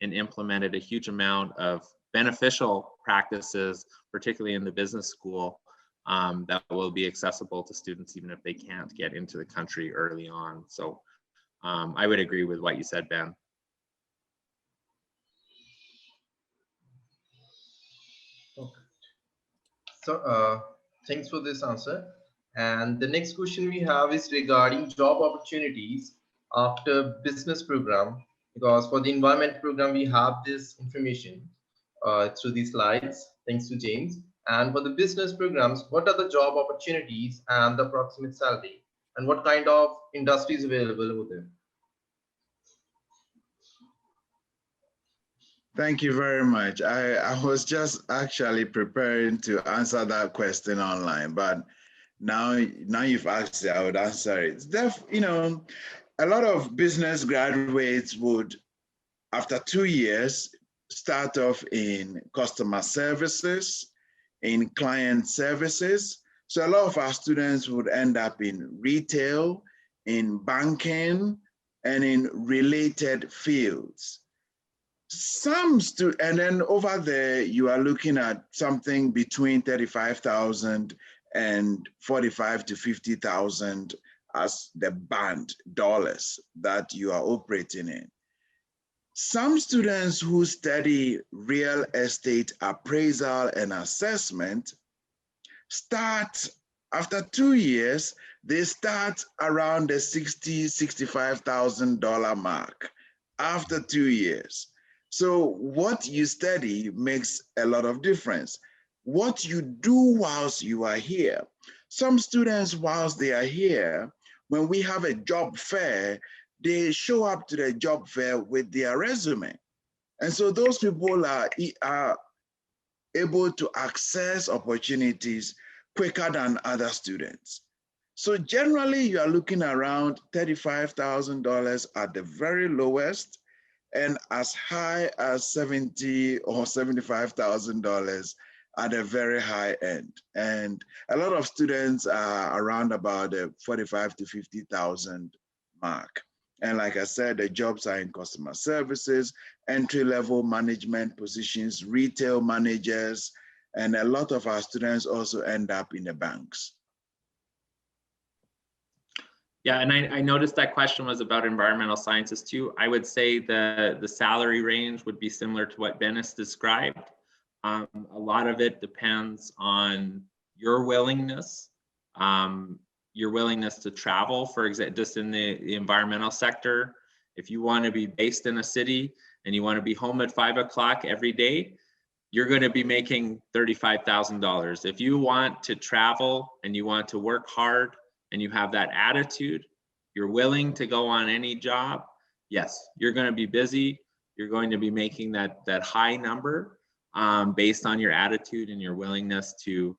and implemented a huge amount of beneficial practices, particularly in the business school, that will be accessible to students even if they can't get into the country early on. So I would agree with what you said, Ben. Okay. So thanks for this answer. And the next question we have is regarding job opportunities after business program, because for the environment program, we have this information through these slides, thanks to James. And for the business programs, what are the job opportunities and the approximate salary? And what kind of industries available over there? Thank you very much. I was just actually preparing to answer that question online, but now you've asked it, I would answer it. A lot of business graduates would, after 2 years, start off in customer services, in client services. So a lot of our students would end up in retail, in banking, and in related fields. And then over there, you are looking at something between 35,000 and 45 to 50,000 as the band dollars that you are operating in. Some students who study real estate appraisal and assessment start, after 2 years, they start around the $60,000, $65,000 mark after 2 years. So what you study makes a lot of difference. What you do whilst you are here. Some students, whilst they are here, when we have a job fair, they show up to the job fair with their resume. And so those people are able to access opportunities quicker than other students. So generally, you are looking around $35,000 at the very lowest, and as high as $70,000 or $75,000 at the very high end. And a lot of students are around about the 45 to 50,000 mark. And like I said, the jobs are in customer services, entry-level management positions, retail managers, and a lot of our students also end up in the banks. Yeah, and I noticed that question was about environmental sciences too. I would say the salary range would be similar to what Dennis described. A lot of it depends on your willingness to travel. For example, just in the environmental sector, if you want to be based in a city and you want to be home at 5 o'clock every day, you're going to be making $35,000. If you want to travel and you want to work hard and you have that attitude, you're willing to go on any job, yes, you're going to be busy. You're going to be making that high number based on your attitude and your willingness to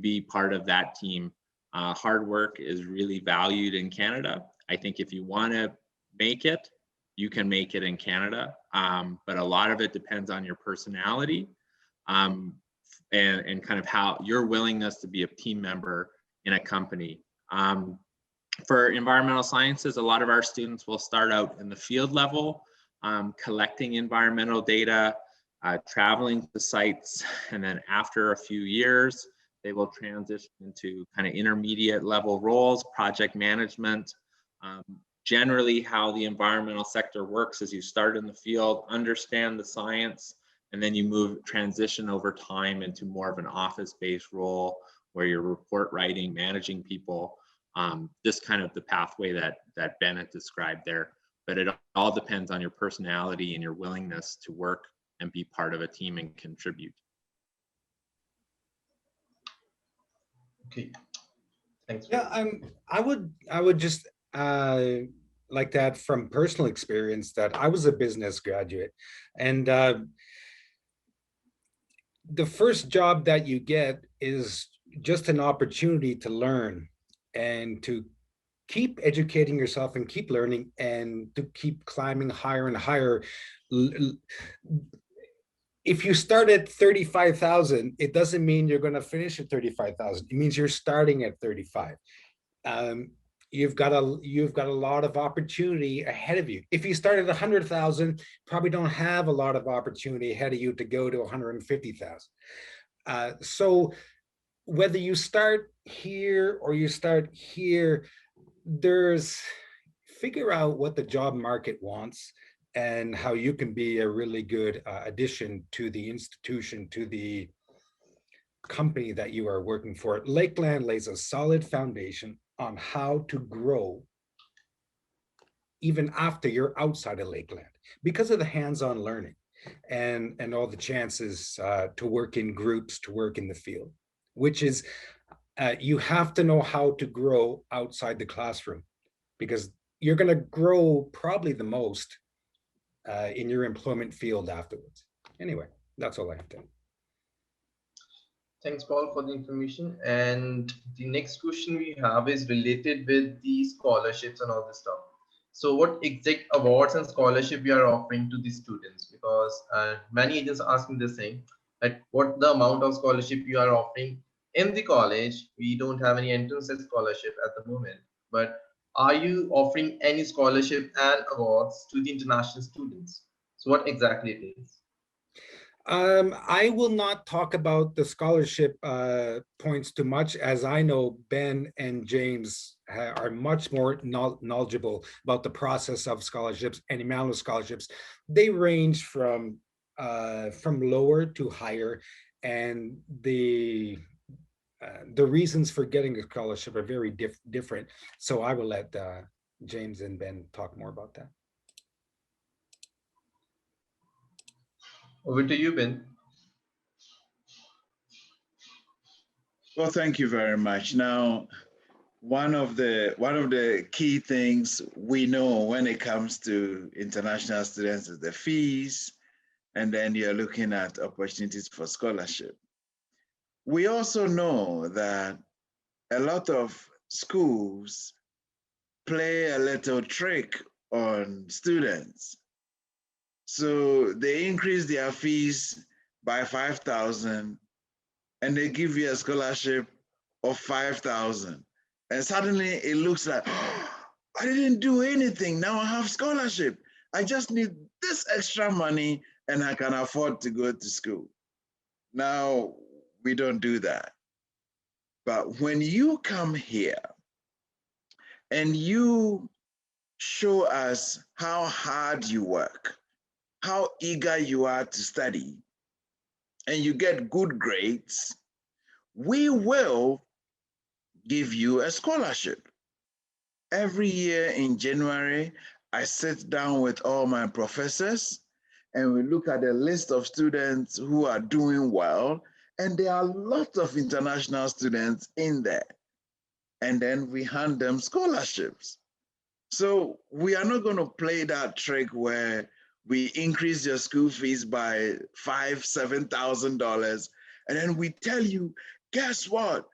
be part of that team. Hard work is really valued in Canada. I think if you want to make it, you can make it in Canada. But a lot of it depends on your personality and kind of how your willingness to be a team member in a company. For environmental sciences, a lot of our students will start out in the field level, collecting environmental data, traveling to sites, and then after a few years, they will transition into kind of intermediate level roles, project management. Generally, how the environmental sector works is you start in the field, understand the science, and then you transition over time into more of an office-based role where you're report writing, managing people. This kind of the pathway that Bennett described there, but it all depends on your personality and your willingness to work and be part of a team and contribute. Okay, thanks. Yeah, I would just like that from personal experience that I was a business graduate, and the first job that you get is just an opportunity to learn and to keep educating yourself and keep learning and to keep climbing higher and higher. If you start at 35,000, it doesn't mean you're going to finish at 35,000. It means you're starting at 35. You've got a lot of opportunity ahead of you. If you start at 100,000, probably don't have a lot of opportunity ahead of you to go to 150,000. So whether you start here or you start here, figure out what the job market wants and how you can be a really good addition to the institution, to the company that you are working for. Lakeland lays a solid foundation on how to grow even after you're outside of Lakeland because of the hands-on learning and all the chances to work in groups, to work in the field, which is you have to know how to grow outside the classroom because you're going to grow probably the most in your employment field afterwards. Anyway, that's all I have to. Thanks, Paul, for the information. And the next question we have is related with the scholarships and all this stuff. So what exact awards and scholarship we are offering to the students? Because many agents are asking the same, that what the amount of scholarship you are offering in the college. We don't have any entrance scholarship at the moment, but are you offering any scholarship and awards to the international students? So what exactly it is? I will not talk about the scholarship points too much, as I know Ben and James are much more knowledgeable about the process of scholarships and amount of scholarships. They range from lower to higher, and the reasons for getting a scholarship are very different. So I will let James and Ben talk more about that. Over to you, Ben. Well, thank you very much. Now, one of the key things we know when it comes to international students is the fees, and then you're looking at opportunities for scholarship. We also know that a lot of schools play a little trick on students. So they increase their fees by 5,000 and they give you a scholarship of 5,000. And suddenly it looks like, oh, I didn't do anything. Now I have scholarship. I just need this extra money and I can afford to go to school. Now, we don't do that. But when you come here and you show us how hard you work, how eager you are to study, and you get good grades, we will give you a scholarship. Every year in January, I sit down with all my professors and we look at the list of students who are doing well, and there are lots of international students in there. And then we hand them scholarships. So we are not going to play that trick where we increase your school fees by $5,000, $7,000, and then we tell you, guess what?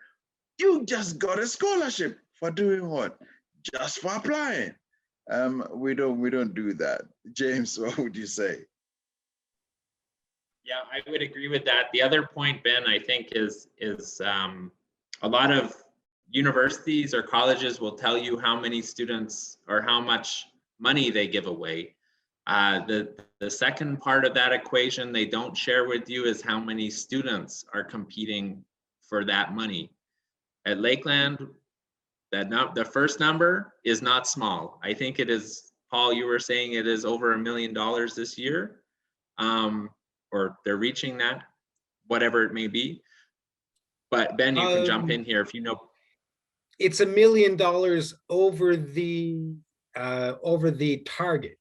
You just got a scholarship for doing what? Just for applying. We don't do that. James, what would you say? Yeah, I would agree with that. The other point, Ben, I think is a lot of universities or colleges will tell you how many students or how much money they give away. The second part of that equation they don't share with you is how many students are competing for that money. At Lakeland, the first number is not small. I think it is, Paul, you were saying it is over $1 million this year, or they're reaching that, whatever it may be. But Ben, you can jump in here if you know. It's $1 million over the target.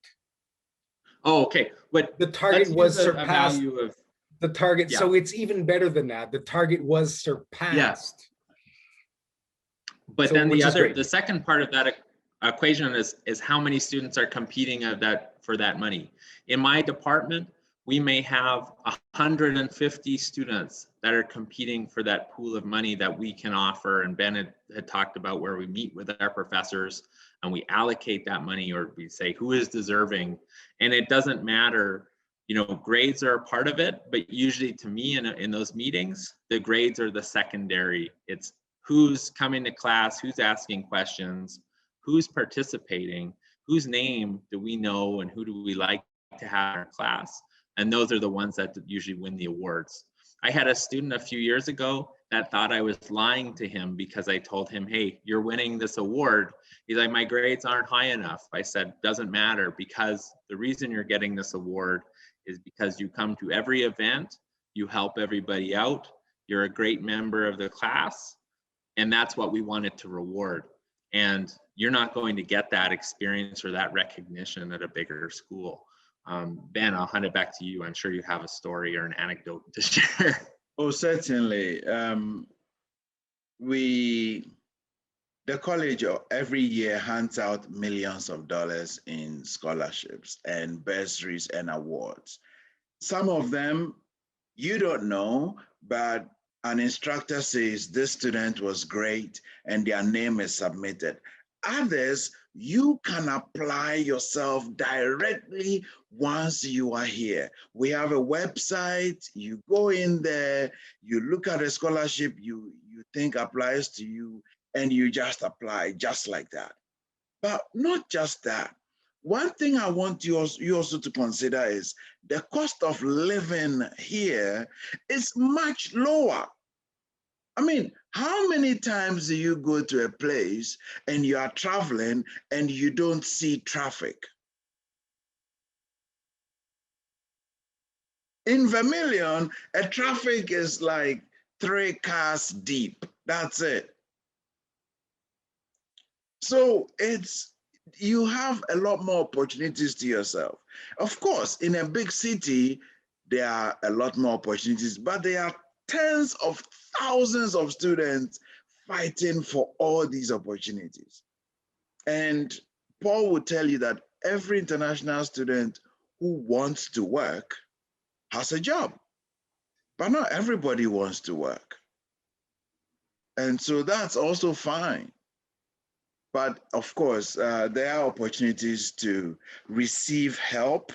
Oh, okay. But the target was surpassed. A value of the target, yeah. So it's even better than that. The target was surpassed. Yeah. But so, then the second part of that equation is how many students are competing for that money. In my department, we may have 150 students that are competing for that pool of money that we can offer. And Ben had talked about where we meet with our professors and we allocate that money, or we say who is deserving. And it doesn't matter, you know, grades are a part of it, but usually to me in those meetings, the grades are the secondary. It's who's coming to class, who's asking questions, who's participating, whose name do we know and who do we like to have in our class. And those are the ones that usually win the awards. I had a student a few years ago that thought I was lying to him because I told him, hey, you're winning this award. He's like, my grades aren't high enough. I said, doesn't matter, because the reason you're getting this award is because you come to every event, you help everybody out, you're a great member of the class, and that's what we wanted to reward. And you're not going to get that experience or that recognition at a bigger school. Ben, I'll hand it back to you. I'm sure you have a story or an anecdote to share. Oh, certainly. The college every year hands out millions of dollars in scholarships and bursaries and awards. Some of them you don't know, but an instructor says this student was great and their name is submitted. Others, you can apply yourself directly once you are here. We have a website, you go in there, you look at a scholarship you think applies to you, and you just apply just like that. But not just that. One thing I want you also to consider is the cost of living here is much lower. I mean, how many times do you go to a place and you are traveling and you don't see traffic? In Vermilion, a traffic is like 3 cars deep. That's it. So you have a lot more opportunities to yourself. Of course, in a big city, there are a lot more opportunities, but there are tens of thousands of students fighting for all these opportunities. And Paul will tell you that every international student who wants to work has a job, but not everybody wants to work. And so that's also fine. But of course, there are opportunities to receive help.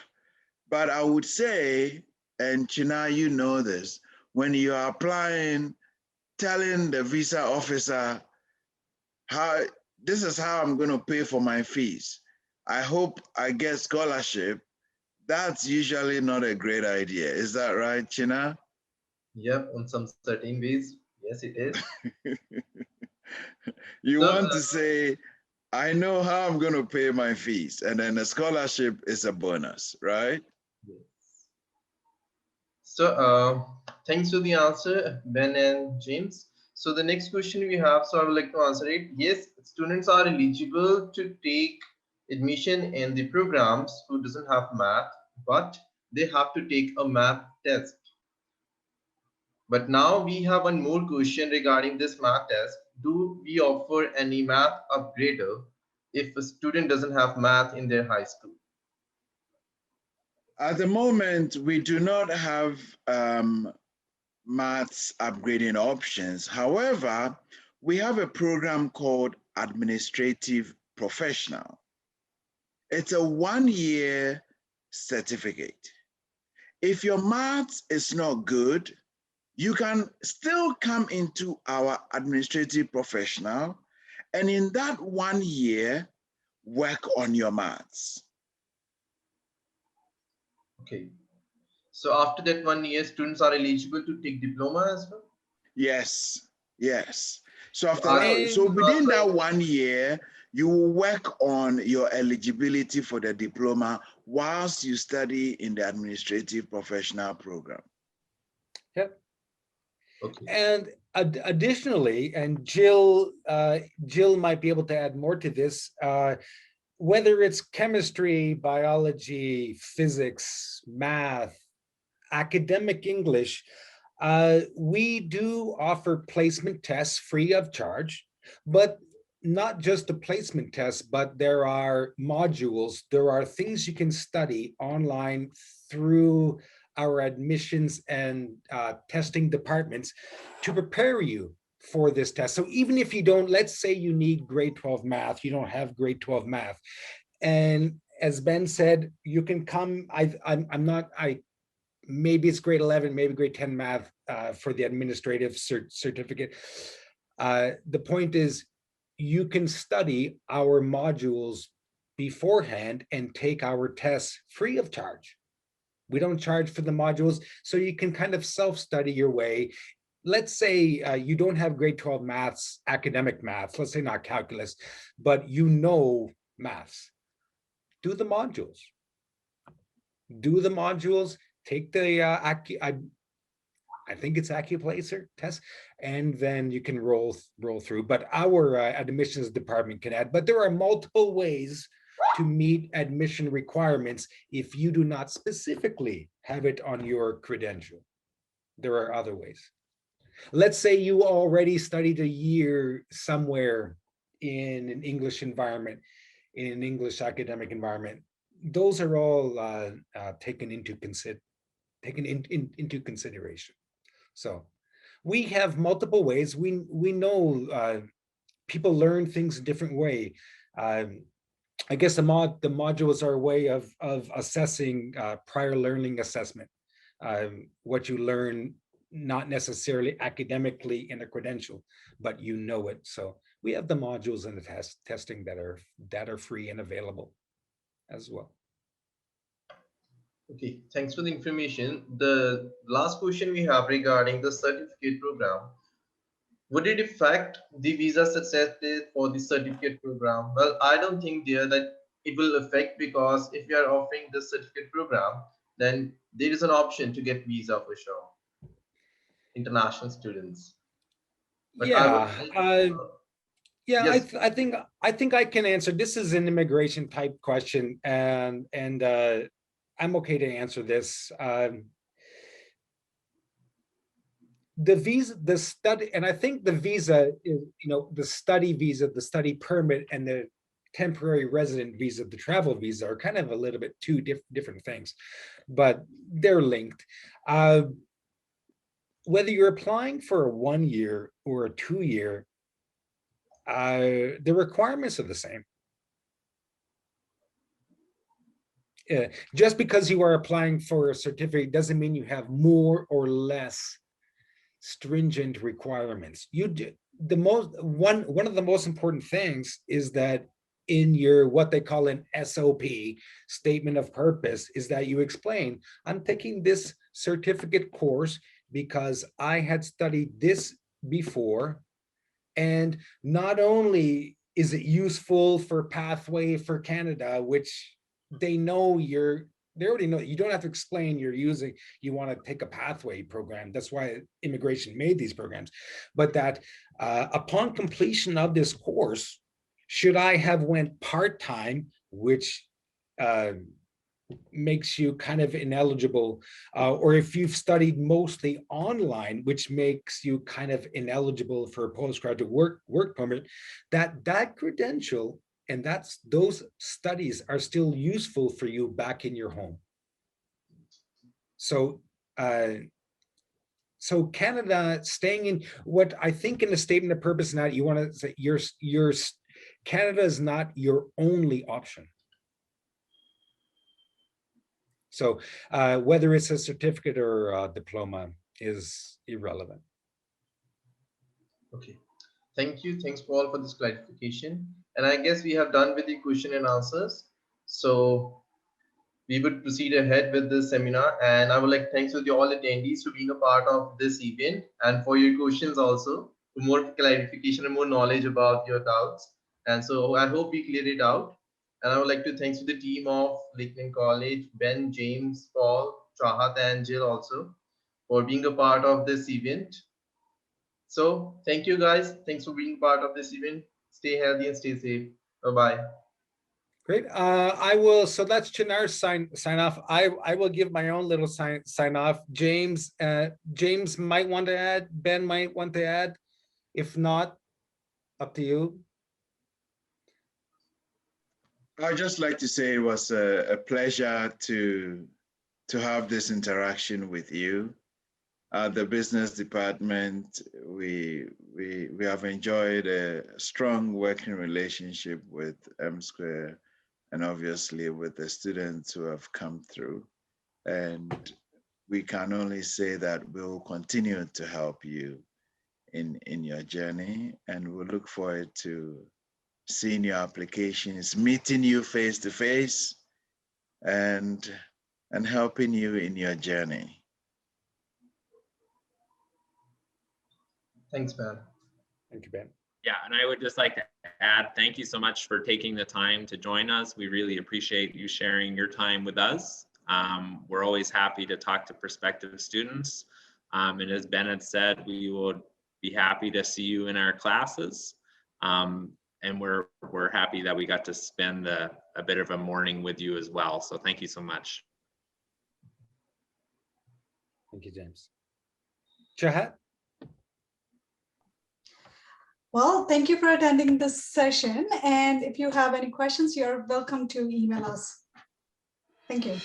But I would say, and China, you know this, when you are applying, telling the visa officer how this is how I'm going to pay for my fees. I hope I get scholarship. That's usually not a great idea. Is that right, China? Yep, on some certain ways, yes, it is. You So, want to say, I know how I'm going to pay my fees, and then a scholarship is a bonus, right? yes. So, thanks for the answer, Ben and James. So, the next question we have, so I would like to answer it. Yes, students are eligible to take admission in the programs who doesn't have math, but they have to take a math test. But now we have one more question regarding this math test. Do we offer any math upgrader if a student doesn't have math in their high school? At the moment, we do not have maths upgrading options. However, we have a program called Administrative Professional. It's a 1-year certificate. If your maths is not good, you can still come into our Administrative Professional, and in that 1 year, work on your maths. Okay. So after that 1 year, students are eligible to take diploma as well. Yes, yes. So So are they so And within also that 1 year, you will work on your eligibility for the diploma whilst you study in the Administrative Professional Program. yep. okay? And additionally, and Jill might be able to add more to this. Whether it's chemistry, biology, physics, math, academic English, we do offer placement tests free of charge, but not just the placement tests, but there are modules, there are things you can study online through our admissions and testing departments to prepare you for this test. So even if you don't, let's say you need grade 12 math, you don't have grade 12 math. And as Ben said, you can come, I'm not, maybe it's grade 11, maybe grade 10 math for the administrative certificate. The point is, you can study our modules beforehand and take our tests free of charge. We don't charge for the modules, so you can kind of self-study your way. Let's say you don't have grade 12 maths, academic maths, let's say not calculus, but you know maths. Do the modules. Do the modules, take the I think it's AccuPlacer test, and then you can roll through. But our admissions department can add. But there are multiple ways to meet admission requirements if you do not specifically have it on your credential. There are other ways. Let's say you already studied a year somewhere in an English environment, in an English academic environment. Those are all taken into consideration. So we have multiple ways. We know people learn things a different way. I guess the modules are a way of assessing prior learning assessment. What you learn, not necessarily academically in a credential, but you know it. So we have the modules and the testing that are free and available as well. Okay, thanks for the information. The last question we have regarding the certificate program. Would it affect the visa success rate for the certificate program? Well, I don't think there that it will affect, because if you are offering the certificate program, then there is an option to get visa for sure, international students. But I would Yeah, like, yeah, yes, I think I can answer. This is an immigration type question, and I'm okay to answer this. The visa, the study, and I think the visa is, the study visa, the study permit, and the temporary resident visa, the travel visa, are kind of a little bit two different things, but they're linked. Whether you're applying for a 1 year or a 2 year, the requirements are the same. just because you are applying for a certificate doesn't mean you have more or less stringent requirements. You do, one of the most important things is that in your what they call an SOP, statement of purpose, is that you explain, I'm taking this certificate course because I had studied this before, and not only is it useful for pathway for Canada, which they know they already know, you don't have to explain you want to take a pathway program. That's why immigration made these programs. But that upon completion of this course, should I have went part-time, which makes you kind of ineligible, or if you've studied mostly online, which makes you kind of ineligible for a postgraduate work permit, that credential and those studies are still useful for you back in your home. So so Canada staying in, what I think in the statement of purpose now, you want to say your Canada is not your only option. So whether it's a certificate or a diploma is irrelevant. Okay. Thank you. Thanks, Paul, for this clarification. And I guess we have done with the question and answers. So we would proceed ahead with this seminar. And I would like to thank to all attendees for being a part of this event and for your questions also, for more clarification and more knowledge about your doubts. And so I hope we cleared it out. And I would like to thank to the team of Lakeland College, Ben, James, Paul, Chahat, and Jill also for being a part of this event. So thank you guys. Thanks for being part of this event. Stay healthy and stay safe. Bye-bye. Great. I will. So that's Chinar's sign off. I will give my own little sign off. James might want to add. Ben might want to add. If not, up to you. I'd just like to say it was a pleasure to have this interaction with you. The business department, we have enjoyed a strong working relationship with M Square, and obviously with the students who have come through. And we can only say that we'll continue to help you in your journey, and we'll look forward to seeing your applications, meeting you face to face, and helping you in your journey. Thanks, Ben. Thank you, Ben. Yeah, and I would just like to add, thank you so much for taking the time to join us. We really appreciate you sharing your time with us. We're always happy to talk to prospective students. And as Ben had said, we would be happy to see you in our classes. And we're happy that we got to spend a bit of a morning with you as well. So thank you so much. Thank you, James. Chahat? Well, thank you for attending this session. And if you have any questions, you're welcome to email us. Thank you.